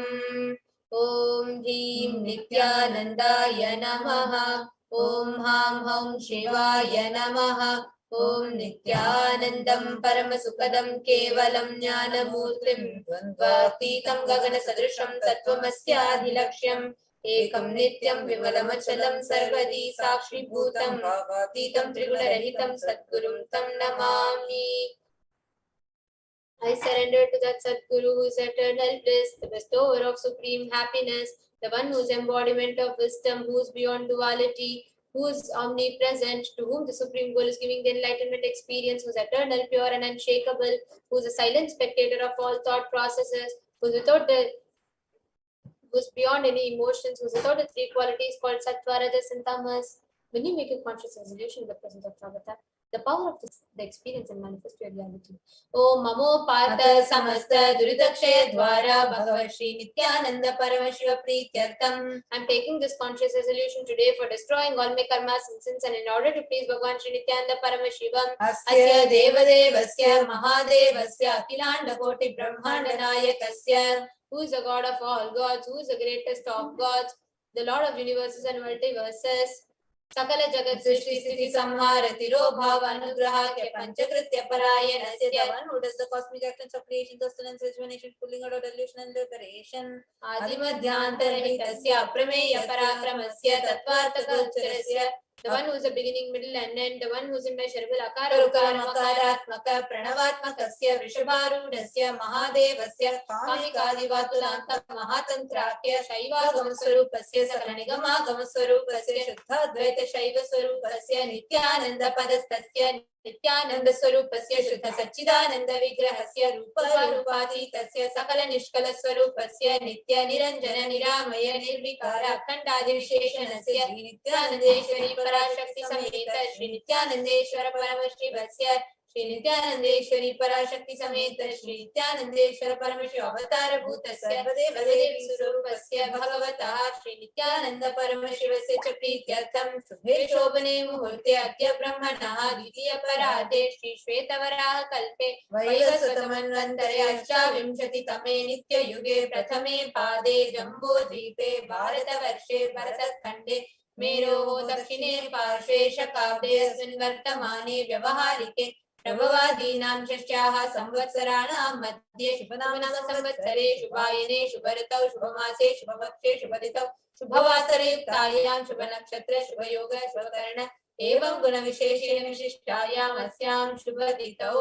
Om Dhim Nithyanandaya Namaha. Om Ham Hum Shivaya Namaha. Om Nithyanandam Paramasukadam Kevalam Jnanamurtim Dvandvaतीतं Gaganasadrisham Tattvamasyaadhilaksham Ekam Nityam Vimalamachalam Sarvadi Sakshibhutam Bhavaतीतं Triguna-rahitam Sadgurum Tam Namami. I surrender to that Sadguru who is eternal bliss, the bestower of supreme happiness, the one whose embodiment of wisdom, who is beyond duality, who is omnipresent, to whom the Supreme Goal is giving the enlightenment experience, who is eternal, pure, and unshakable, who is a silent spectator of all thought processes, who is beyond any emotions, who is without the three qualities called Sattva, Rajas, and Tamas. When you make a conscious resolution in the presence of Pravata, the power of the experience and manifest your reality. Om Mamo Partha Samasta Duridakshaya Dwara Bhagavat Shri Nithyananda Paramashiva Prityartham. I am taking this conscious resolution today for destroying all my karmas and sins, and in order to please Bhagavan Shri Nithyananda Paramashivam, Asya Devadevasya Mahadevasya Akilanda Koti Brahmanda Nayakasya, who is the God of all gods, who is the greatest of gods, the Lord of universes and multiverses. Sakala Jagat Srishti Sthiti Samhara Tiro Bhava Anugraha Ke Panchakritya Parayanasya, the one who does the cosmic actions of creation, sustenance, rejuvenation, pulling out of delusion and liberation. Adimadhyantaranitasya Aprameya Parakramasya Tattvartha Gocharasya, the one who is the beginning, middle, and end, the one who is immeasurable, Akara Makaratmaka Pranavaatmakasya Vrishabharudasya Mahadevasya Kamikadivatulanta Mahatantrakya Shaiva Gamaswarupasya Sakanigama Gamaswarupasya Shuddha Dvaita Shaiva Swarupasya Nithyananda Padastasya Nithyananda Swarupasya Shuddha Sachidananda Vigrahasya Rupa Rupatītasya Sakala Nishkala Swarupasya Nitya Niranjana Niramaya Nirvikara Akhandadivisheshanasya Nithyanandeshwari Parashakti Sameta Shri Nithyanandeshwara Paramashivasya Shri Nithyanandeshwari Parashakti Sameta Shri Nithyanandeshwara Paramashiva Avatara Bhutasya Sarvadevi Surupasya Bhagavata Shri Nithyananda Paramashivasya Chaprityartham Shubhe Shobhane Muhurte Adya Brahmanaha Dvitiya Parade Shri Shvetavaraha Kalpe Vaivasvatamanvantare Ashtavimshati Tame Nitya Yuge Prathame Pade Jambu Dvipe Bharata Varshe Bharatat Khande Mero Dakshine Parshve Shakabde Asmin Vartamane Vyavaharike Prabhavadinam Shashyaha Samvatsarana Madhye Shubhanama Samvatsare Shubhayane Shubharatau Shubhamase Shubhavakshe Shubhaditau Shubhavasare Yuktayam Shubhanakshatra Shubhayoga Shubhakarana Evam Guna Visheshena Vishishtayam Asyam Shubhaditau.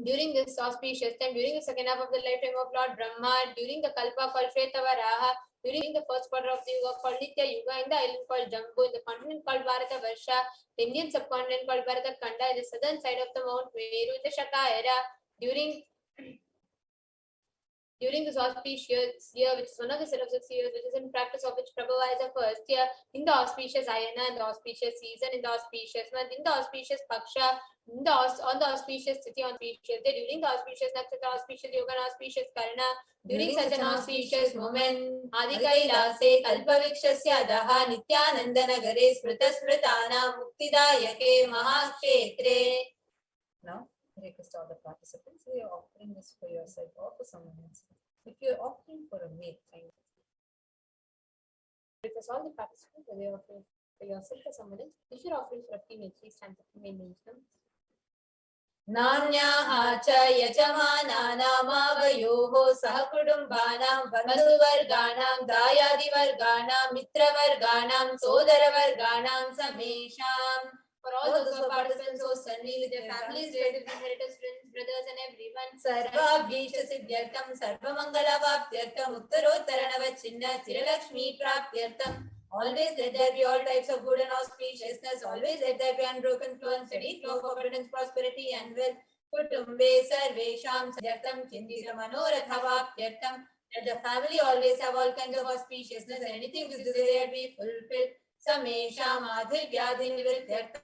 During this auspicious time, during the second half of the lifetime of Lord Brahma, during the Kalpa called Shvetavaraha, during the first quarter of the Yuga called Nitya Yuga, in the island called Jambu, in the continent called Bharata Varsha, the Indian subcontinent called Bharata Khanda, in the southern side of the Mount Meru, in the Shaka era, during During this auspicious year, which is one of the set of 6 years, which is in practice of which Prabhupada is the first year, in the auspicious ayana, in the auspicious season, in the auspicious month, in the auspicious paksha, on the auspicious city, on auspicious day, during the auspicious nakshatra, auspicious yoga, and auspicious karna, during such an auspicious moment, Adikailase Kalpavikshasya Daha Nithyananda Nagare Smrita Smritana Muktidayake Mahakshetre. Now, request all the participants, we are offering this for yourself or for someone else. If you are offering for a mate, request all the participants, whether you are offering for yourself or someone else. If you are offering for a female, please stand for female names. Nanyaha cha yajamanaanamavayoho sahakudumbanaam bandhuvarganam dayadivarganam mitravarganam sodaravarganam samesham. For all those who are participants, so suddenly with their families, relatives, inheritors, friends, brothers, and everyone. Sarvabhishta siddhyartham, sarvamangala-vaptyartham, uttarottarana-vachinna, sthiralakshmi praptyartham. Always let there be all types of good and auspiciousness. Always let there be unbroken flow and steady flow of abundance, prosperity, and wealth. Kutumbe sarvesham siddhyartham, chindita manorathavaaptyartham. Let the family always have all kinds of auspiciousness and anything which is desired be fulfilled. Samesham adhirvyadhinivrtyartham.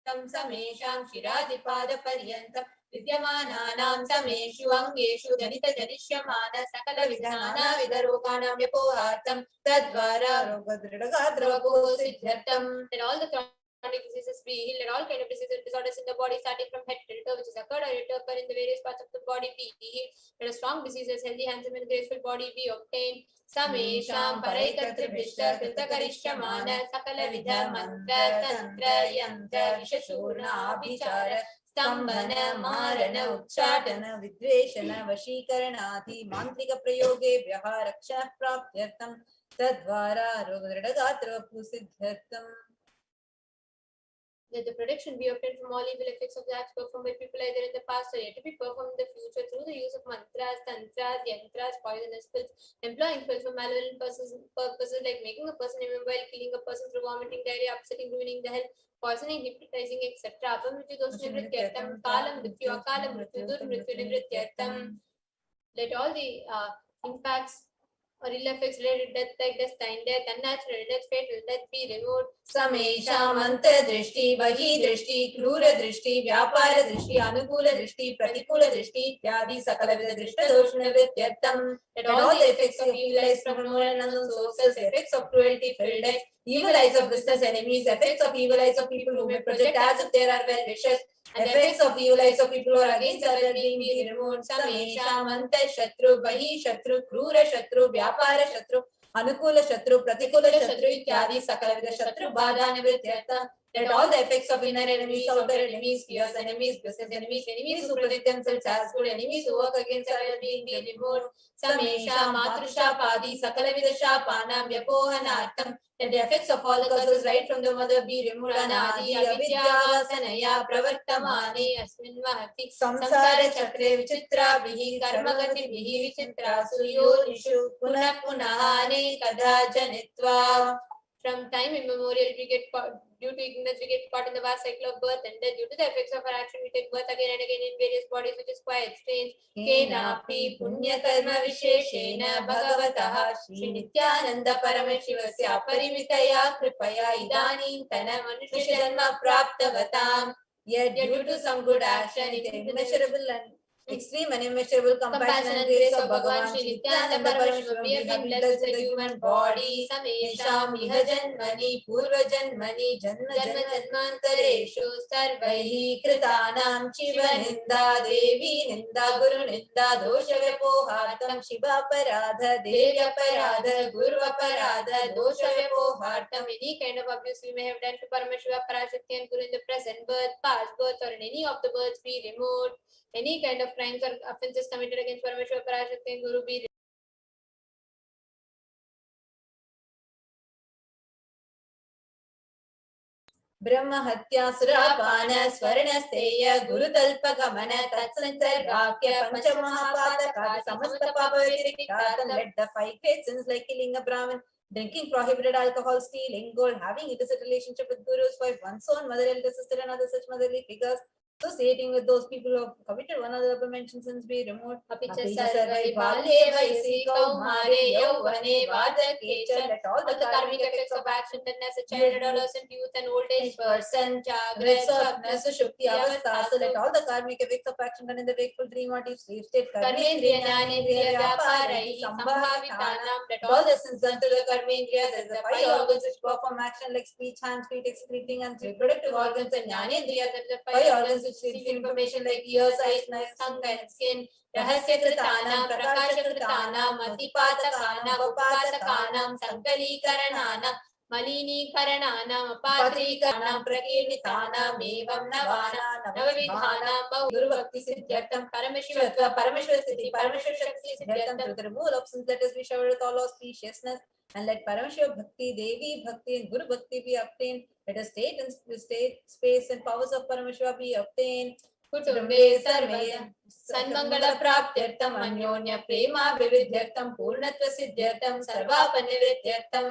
Samesham shiradipada-paryantam vidyamananam sameshu angeshu janita janishyamana sakala vidhana vidaroganam yapohartam tadvara rogadridagadravago siddhartam. Let all the chronic diseases be healed. Let all kind of diseases and disorders in the body, starting from head to toe, which is occurred or it occur in the various parts of the body, be healed. Let a strong diseases, healthy, handsome, and graceful body be obtained. Samesham paraikatribhishta kritakarishямana sakala vidha mantra tantra yantra vishashurna abhichara stambhana marana uchchatana vidveshana vashikaranati mantrika prayoge vyaharaksha praptyartham tadvara rogadridagatravapu siddhartham. Let the protection be obtained from all evil effects of the acts performed by people either in the past or yet to be performed in the future through the use of mantras, tantras, yantras, poisonous pills, employing pills for malevolent purposes like making a person immobile, killing a person through vomiting, diarrhea, upsetting, ruining the health, poisoning, hypnotizing, etc. Apamrityu dosh nivrityartham, kalam mrityu, akalam mrityu, durmrityu nivrityartham. Let all the impacts or ill effects related death like destined death, unnatural death, fatal death be removed. Samesham anta drishti, bahi drishti, krura drishti, vyapara drishti, anukula drishti, pratikula drishti, ityadi sakalavida drishta doshana vidyartham. Let all the effects of evil eyes from known and unknown sources, effects of cruelty, filled eyes, evil eyes of business enemies, effects of evil eyes of people who may project as if there are well wishes, and the effects of evil eyes of people who are against our well-being be removed. Samesham anta shatru, bahi shatru, krura shatru, vyapara shatru, anukula shatru, pratikula shatru, ityadi sakalavida shatru badha nivrityartham. Let all the effects of inner enemies, outer enemies, fierce enemies, business enemies, enemies who project themselves as good, enemies who work against our well-being be removed. Samesham matrusha-padi sakalavida shapanam vyapohanartham. Let the effects of all the causes right from the mother be removed. Anadi avidya-vasanaya pravartamane asmin mahati samsara chakre vichitra vihi karmagati vihi vichitra suyonishu punah punahane kada janitva. From time immemorial, we get due to ignorance, we get caught in the vast cycle of birth and death. Due to the effects of our action, we take birth again and again in various bodies, which is quite strange. Kenapi punya karma visheshena bhagavataha Shri Nithyananda Paramashivasya parimitaya kripaya idanim tana manushya janma praptavatam. Yet due to some good action, it is immeasurable and extreme and immeasurable compassion and grace of Bhagavan Shri Nithyananda Paramashivam, we have been blessed with a human body. Samesham iha janmani purva janmani janma janma janmantareshu sarvaihi kritanam shiva ninda devi ninda guru ninda dosha vyapohartam shiva paradha devi aparadha guru aparadha dosha vyapohartam. Any kind of abuse we may have done to Paramashiva, Parashakti and Guru in the present birth, past birth or in any of the births be removed. Any kind of crimes or offences committed against Paramashiva, Parashakti and Guru be Brahma Hatya Surapana Swarnasteya Guru Talpa Gamana Tatsantarbhakya Panchamahapataka Samasta Papa Virikatan. Let the 5 great sins like killing a Brahmin, drinking prohibited alcohol, stealing gold, having illicit relationship with Guru's wife, one's own mother, elder sister and other such motherly figures, associating with those people who have committed one or the above mentioned sins be removed. Apicha sarvai balye vaisi kaumare yauvane vardhake cha. Let all the karmic effects of action done as a child, adolescent, youth and old age person, jagrat, swapna, sushupti avastha. So let all the karmic effects of action done in the wakeful dream or deep sleep state, karmendriya jnanendriya vyaparai sambhavitanam. Let all the sins done through the karmendriyas as the five organs which perform action like speech, hands, feet, excreting and reproductive organs, and jnanendriya that the five organs which receive information like ears, eyes, nose, tongue and skin. Rahasyakritanam, prakashakritanam, atipatakanam, upatakanam, sankalikarananam, मलिनीकरणानां अपात्रीकरणां प्रकीर्तितानां एवं नवानां नवविधानां गुरुभक्ति सिद्ध्यर्थं परमेश्वरत्व परमेश्वर स्थिति परमेश्वर शक्ति सिद्ध्यर्थं to the removal of sins, let us be showered with all auspiciousness, and let Parameshwar Bhakti, Devi Bhakti, and Guru Bhakti be obtained. Let us state and space and powers of Parameshwar be obtained. कुटुम्बे सर्वे सन्मंगल प्राप्त्यर्थम अन्योन्य प्रेमाभिवृद्ध्यर्थम पूर्णत्व सिद्ध्यर्थम सर्वापनिवृत्त्यर्थम.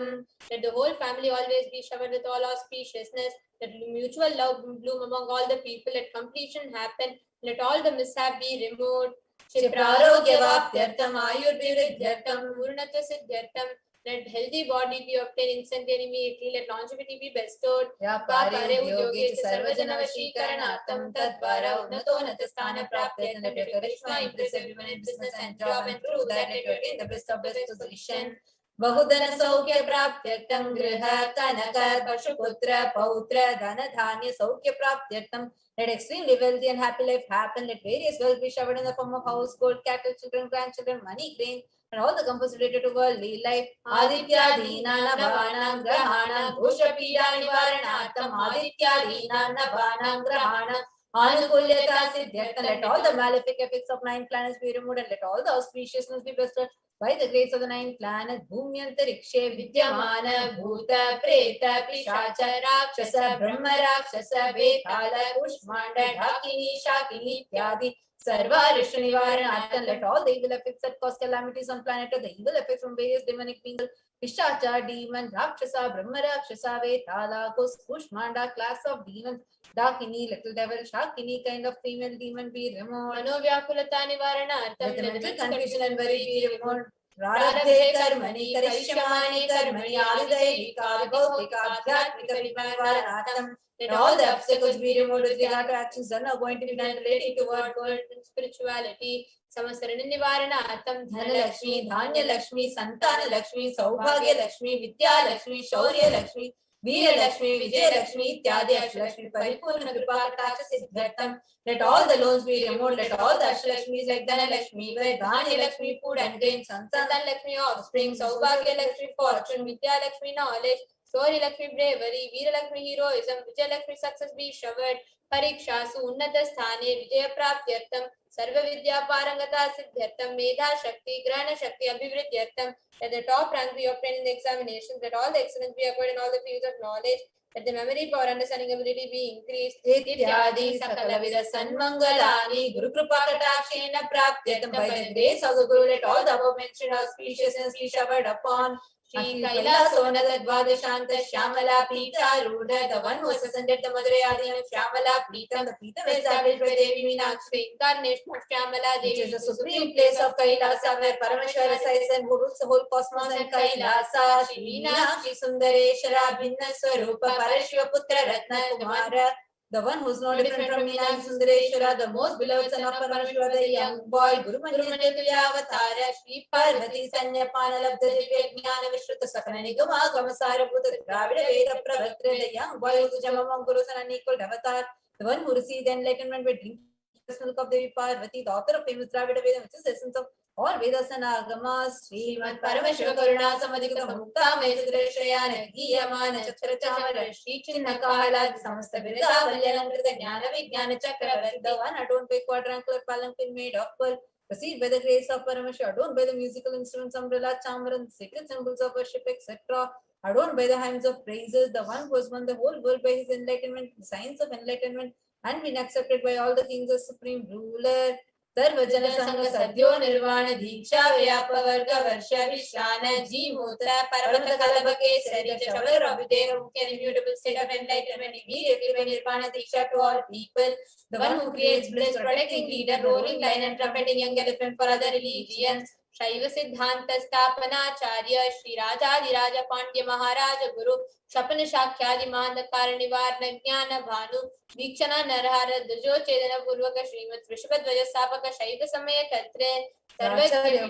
Let the whole family always be showered with all auspiciousness. Let mutual love bloom among all the people. Let completion happen. Let all the mishap be removed. Shiprarogyavaptyartham ayurvriddhyartham purnatva siddhyartham. Let healthy body be obtained instantly and immediately. Let longevity be bestowed. Vyapare udyoge cha sarvajana vashikaranartham tadvara unnatostana praptyartham. Let your charisma impress everyone in business and job, and through that let you attain the best of best position. Bahudana saukya praptyartham griha kanaka pashuputra pautra dhana dhanya saukya praptyartham. Let extremely wealthy and happy life happen. Let various wealth be showered in the form of house, gold, cattle, children, grandchildren, money, grain, and all the comforts related to worldly life. Aditya Dina Navanam Grahanam Bhushapida Nivaranartham Aditya Dina Navanam Grahanam Anukulyata Siddhyartham. Let all the malefic effects of 9 planets be removed, and let all the auspiciousness be bestowed by the grace of the 9 planets. Bhumyantarikshe Vidyamana Bhuta Preta Pishacha Rakshasa Brahma Rakshasa Vetala Kushmanda Dhakini Shakini Ityadi Sarva Rishya Nivaranartham. Let all the evil effects that cause calamities on planet Earth, the evil effects from various demonic beings, Pishacha, demon, Rakshasa, Brahma Rakshasa, Vetala, Kushmanda, class of demons, Dakini, little devil, Shakini, kind of female demon be removed. Manovyakulata nivaranartham. Let the mental confusion and worry be removed. Radhe karmani, karishyamani karmani, adidayi, bhautika, adhyatmika nivaranartham. Let all the obstacles be removed with regard to actions done are going to be done relating to what God and spirituality. Samasarana nivaranartham. Dhanalakshmi, Dhanya Lakshmi, Santana Lakshmi, Saubhagya Lakshmi, Vidya Lakshmi, Shaurya Lakshmi, Veera Lakshmi, Vijay Lakshmi, Ityadi Ashtalakshmi, Paripurna Kripa Kataksha Siddhartham. Let all the loans be removed. Let all the Ashtalakshmis like Dhana Lakshmi, Dhanya Lakshmi, food and grain, Santana Lakshmi, offspring, Saubhagya Lakshmi, fortune, Vidya Lakshmi, knowledge, Shaurya Lakshmi, bravery, Veera Lakshmi, heroism, Vijay Lakshmi, success be showered. Parikshashu unnata sthane vijaya praptyartham sarva vidya parangata siddhyartham medha shakti grahana shakti abhivridyartham. Let the top rank be obtained in the examinations. Let all the excellence be acquired in all the fields of knowledge. Let the memory power, understanding ability be increased. Ityadi sakala vida sanmangalani guru kripa katakshena praptyartham. By the grace of the Guru, let all the above mentioned auspiciousness be showered upon Shri Kailasonada Dvadashanta Shyamala Pita Ruda, the one who has ascended the Madhurayadi and Shyamala Pita, the Pita established by Devi Meenakshi, incarnation of Shyamala Devi, which is the supreme place of Kailasa, where Parameshwara resides and who rules the whole cosmos and Kailasa. Shri Meenakshi Sundareshwara Bhinna Swarupa Parashva Putra Ratna Kumara, the one who is not different from Meenakshi Sundareshwara, the most beloved son of Parameshwara, the young boy, Guru Manjatulya Avatara, Shri Parvati Sanyapana Labdha Divya Jnana Vishruta Sakana Nigama Gamasara Bhuta Dravida Veda Pravatra, the young boy who is Jamamam Guru San unequaled avatar, the one who received enlightenment by drinking the milk of Devi Parvati, the author of famous Dravida Veda, which is the essence of all Vedas and Agamas. Srimad Paramashiva Karuna Samadhikata Mukta Medreshayana Giyamana Chakrachamara Shri Chinna Kahala Samasta Virida Valyanamrita Jnana Vijnana Chakravarti, the one adorned by quadrangular palanquin made of pearl, received by the grace of Paramashiva, adorned by the musical instruments, umbrella, chamran, sacred symbols of worship, etc., adorned by the hands of praises, the one who has won the whole world by his enlightenment, the signs of enlightenment, and been accepted by all the kings as supreme ruler. सर्वजन संग सद्यो निर्वाण दीक्षा व्याप वर्ग वर्ष विश्रान जी मूत्र परमत कलभ केसरी शबल अभिदेव मुख्य immutable state of enlightenment immediately when nirvana diksha to all people, the one who creates bliss, protecting leader, rolling lion and trumpeting young elephant for other religions. शैव सिद्धांत स्थापनाचार्य श्री राजाधिराज पांड्य महाराज गुरु शपन साख्यादि मान निवारण ज्ञान भानु वीक्षण नरहर ध्वजो छेदन पूर्वक श्रीमद वृषभध्वज स्थापक शैव समय कर्त्रे Acharya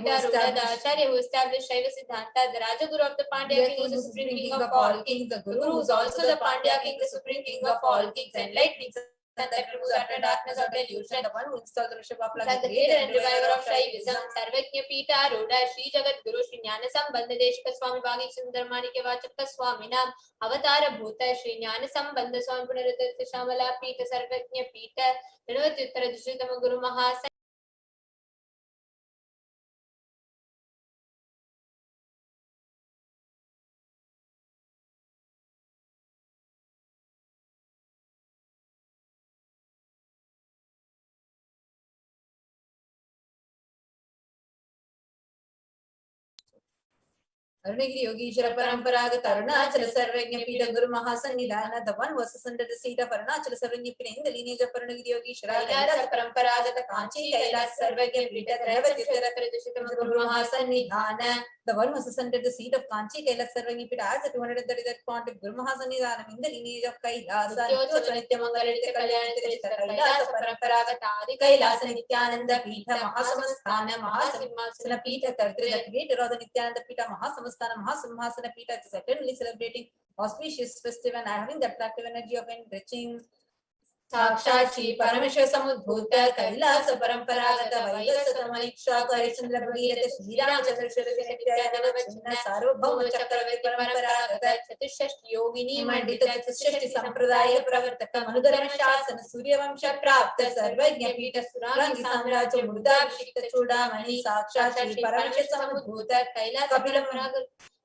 who established Shaiva Siddhanta, the Rajaguru of the Pandya king, the supreme king of all kings, the Guru who is also the Pandya king, the supreme king of all kings, enlightening and that removes utter darkness of delusion, the one who installed the Rishabh of like the creator and reviver of Shaivism, Sarvajna Pita Ruda, Shri Jagat Guru, Shri Jnana Sambandha Deshika Swami Bhagi Sundarmani ke Vachaka Swami Nam, Avatara Bhuta, Shri Jnana Sambandha Swami Punarita Shamala Pita, Sarvajna Pita, Vinavatyuttara Dishritama Guru Mahasa. Arunagiri Yogeshwara Paramparaga Arunachala Sarvajna Pita Guru Mahasannidhana, the one verses under the seat of Arunachala Sarvajna Pita in the lineage of Arunagiri Yogeshwara Kailasa Paramparaga Kanchi Kailas Sarvajna Pita Revatyuttara Dishritama Guru Mahasannidhana, the one verses under the seat of Kanchi Kailas Sarvajna Pita as the 233rd point of Guru Mahasannidhana in the lineage of Kailasa Nityamangalalita Kalyanita Kailasa Paramparaga Adi Kailasa Nithyananda Pita Mahasamasthana Mahasimhasana Pita Tartre, the creator of the Nithyananda Pita Mahasamasthana Mahasimhasana Pita is eternally celebrating auspicious festive and having the attractive energy of enriching Sakshat Shri Paramashivoham Bhuta Kailasa Paramparaga Vaivasata Maniksha Karichandra Bhagirata Shri Ramachandra Shri Nithyananda Vachana Sarvabhauma Chakravarti Paramparaga Chatushashti Yogini Mandita Chatushashti Sampradaya Pravartaka Manudharma Shasana Surya Vamsha Prapta Sarvajna Pita Surangi Samrajya Murda Shikta Chudamani Sakshat Shri Paramashivoham Bhuta Kailasa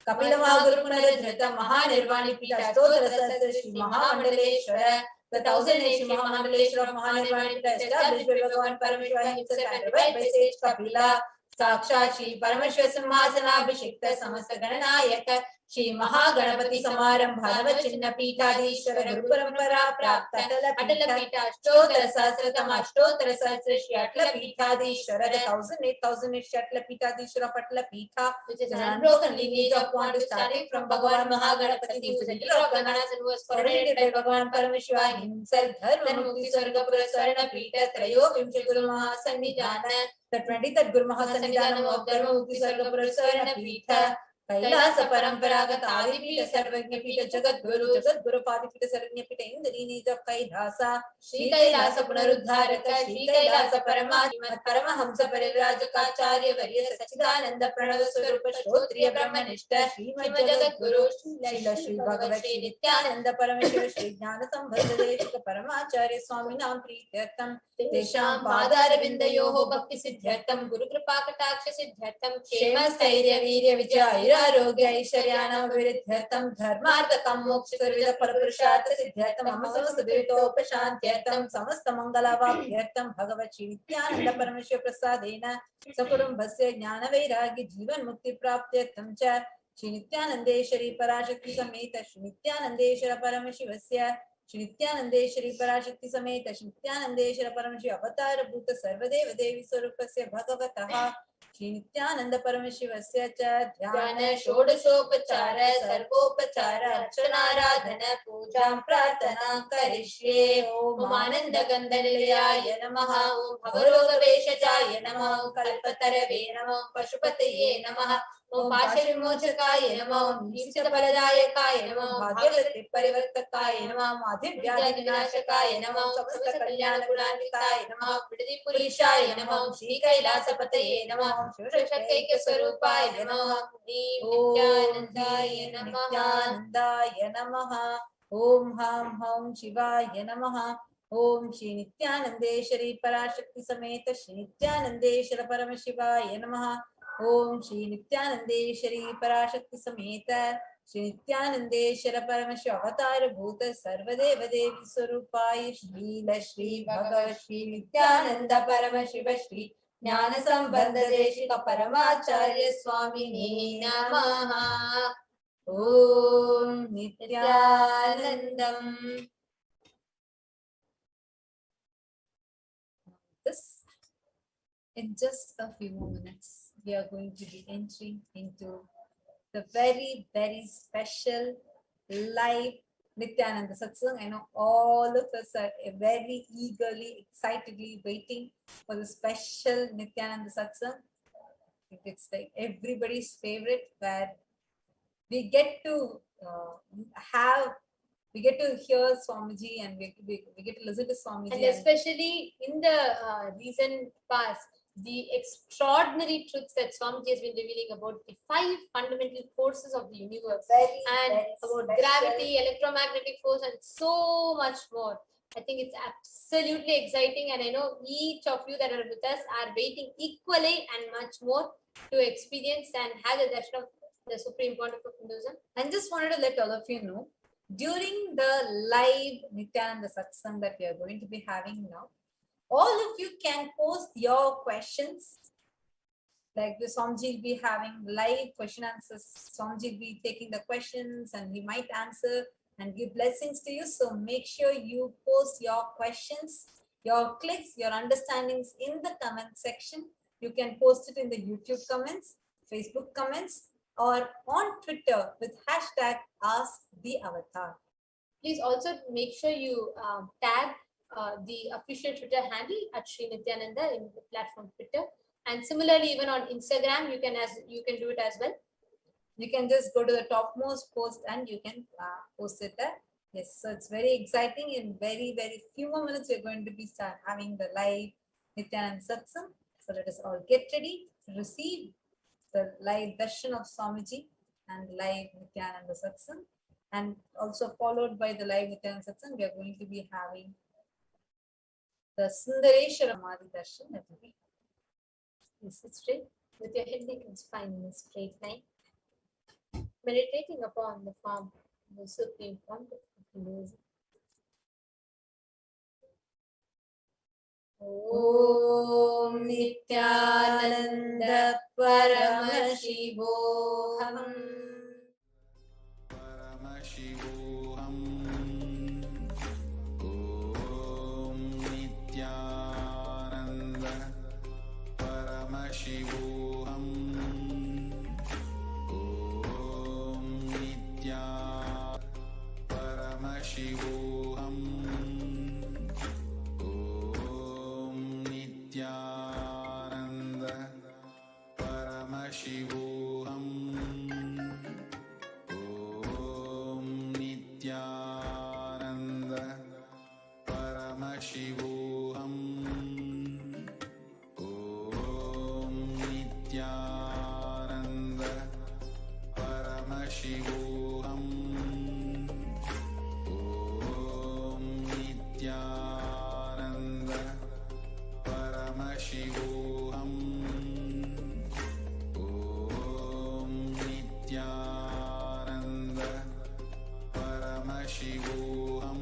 Kapila Mahaguru Punarajrita Mahanirvani Pita Stotra Sastra Shri Mahamandaleshwara. The 1000-year Mahamangaleshwara of Mahanirvani Pita established by Bhagavan Paramashivoham himself and revived by sage Kapila. Sakshat Shri Paramashivoham Abhishekta Samasta Gananayaka Shri Mahaganapati Samaram Bhadava Chinna Pitadishwara Guru Parampara Prapta Atala Pita Ashtotra Sahasratama Ashtotra Sahasra Shri Atala Pitadishwara, the 1008 Shri Atala Pitadishwara of Atala Pita, which is an unbroken lineage of one starting from Bhagavan Mahaganapati, who is the leader of Gananas and who was coronated by Bhagavan Paramashivoham himself. Dharma Mukti Sargapura Sarana Pita Trayo Vimsha Guru Mahasannidhana, the 23rd Guru Mahasannidhanam of Dharma Mukti Sargapura Sarana Pita. Kailasa Paramparaga Adi Pita Sarvajna Pita Jagat Guru Padi Pita Sarvajna Pita in the lineage of Kailasa Shri Kailasa Punaruddharaka Shri Kailasa Paramahamsa Parivrajaka Acharya Varya Sachidananda Pranava Swarupa Shrotriya Brahmanishta Shrimad Jagat Guru Srila Shri Bhagavat Shri Nithyananda Paramashiva Shri Jnana Sambandha Deshika Paramacharya Swami Nam Prityartam Tesham Padaravinda Yoho Bhakti Siddhyartam Guru Kripa Kataksha Siddhyartam Shema Stairya Virya Vijaya Arogya Aishwaryanam Viridhyartam Dharmarthakam Moksha Sarvida Parapurushartha Siddhyartam Amasamasta Divitopashantyartam Samasta Mangala Vabhyartam Bhagavat Shri Nithyananda Paramashiva Prasadena Sakurumbhasya Jnana Vairagya Jivan Mukti Praptyartam Cha Shri Nithyanandeshwari Parashakti Sameta Shri Nithyanandeshwara Paramashivasya Shri Nithyanandeshwari Parashakti Sameta Shri Nithyanandeshwara Paramashiva Avatara Bhuta Sarvadeva Devi Swarupasya Bhagavataha Shri Nithyananda Paramashivasya cha dhyana shodasopachara sarvopachara archanaradhana pujam prarthana karishye Om Ananda Gandhalayaya Namaha Om Bhavaroga Veshajaya Namaha Om Kalpatarave Namaha Om Pashupataye Namaha Om Pashavimochakaya Namaha Om Nishitapaladayakaya Namaha Om Bhagyavati Parivartakaya Namaha Om Adhivyadi Vinashakaya Namaha Om Samasta Kalyana Gunanikaya Namaha Om Vidhi Purishaya Namaha Om Shri Kailasapataye Namaha Om Shivashaktaika Swarupaya Namaha Om Nityanandaya Namaha Om Ham Ham Shivaya Namaha Om Shri Nithyanandeshwari Parashakti Sameta Shri Nithyanandeshwara Paramashivaya Namaha Om Shri Nithyanandeshwari Parashakti Sameta Shri Nithyanandeshwara Paramashiva Avatara Bhuta Sarvadeva Devi Swarupai Shri Bhagavat Shri Nithyananda Paramashiva Shri Jnana Sambandha Deshika Paramacharya Swamini Namaha. Om Nithyanandam. In just a few more minutes, we are going to be entering into the very, very special live Nithyananda Satsang. I know all of us are very eagerly, excitedly waiting for the special Nithyananda Satsang. I think it's like everybody's favorite, where we get to hear Swamiji, and we get to listen to Swamiji. And especially in the recent past, the extraordinary truths that Swamiji has been revealing about the 5 fundamental forces of the universe, about gravity, electromagnetic force, and so much more. I think it's absolutely exciting, and I know each of you that are with us are waiting equally and much more to experience and have the darshan of the supreme point of Hinduism. And just wanted to let all of you know, during the live Nithyananda Satsang that we are going to be having now, all of you can post your questions. Like the Swamiji will be having live question answers. Swamiji will be taking the questions and he might answer and give blessings to you. So make sure you post your questions, your clicks, your understandings in the comment section. You can post it in the YouTube comments, Facebook comments, or on Twitter with hashtag #AskTheAvatar. Please also make sure you tag the official Twitter handle at Sri Nithyananda in the platform Twitter, and similarly even on Instagram you can do it as well. You can just go to the topmost post and you can post it there. Yes, so it's very exciting. In very, very few more minutes we're going to be start having the live Nithyananda Satsang. So let us all get ready to receive the live darshan of Swamiji and live Nithyananda Satsang, and also followed by the live Nithyananda Satsang we are going to be having the Sundareshwara Madhi darshan. That will be, sit straight with your head and spine in a straight line, meditating upon the form of the supreme point of Hinduism. Om Nithyananda Paramashivoham. Paramashivoham. Om Nithyananda Paramashivoham. Om Nithyananda Paramashivoham. Nithyananda Paramashivoham. Om Nithyananda Paramashivoham. Om Nithyananda Paramashivoham. Om Nithyananda Paramashivoham. Om Nithyananda Paramashivoham.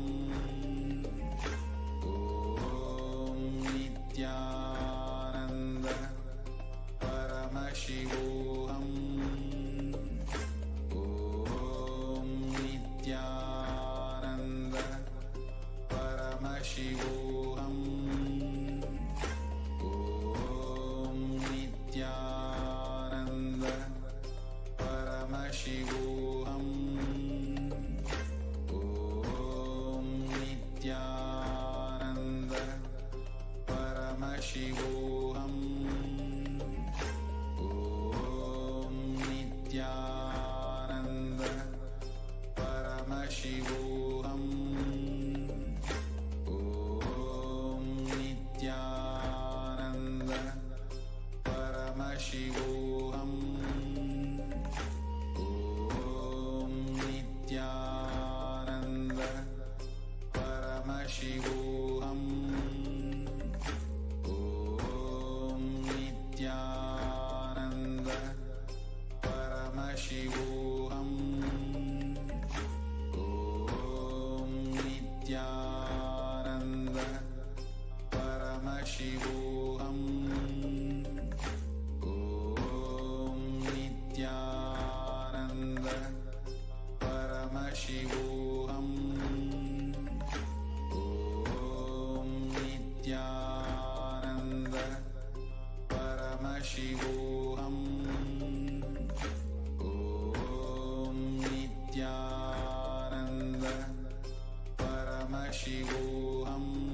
Om Nithyananda Paramashivoham. Om Nithyananda Paramashivoham. Nithyananda Paramashivoham. Om Nithyananda Paramashivoham. Om Nithyananda Paramashivoham. Om Paramashivoham.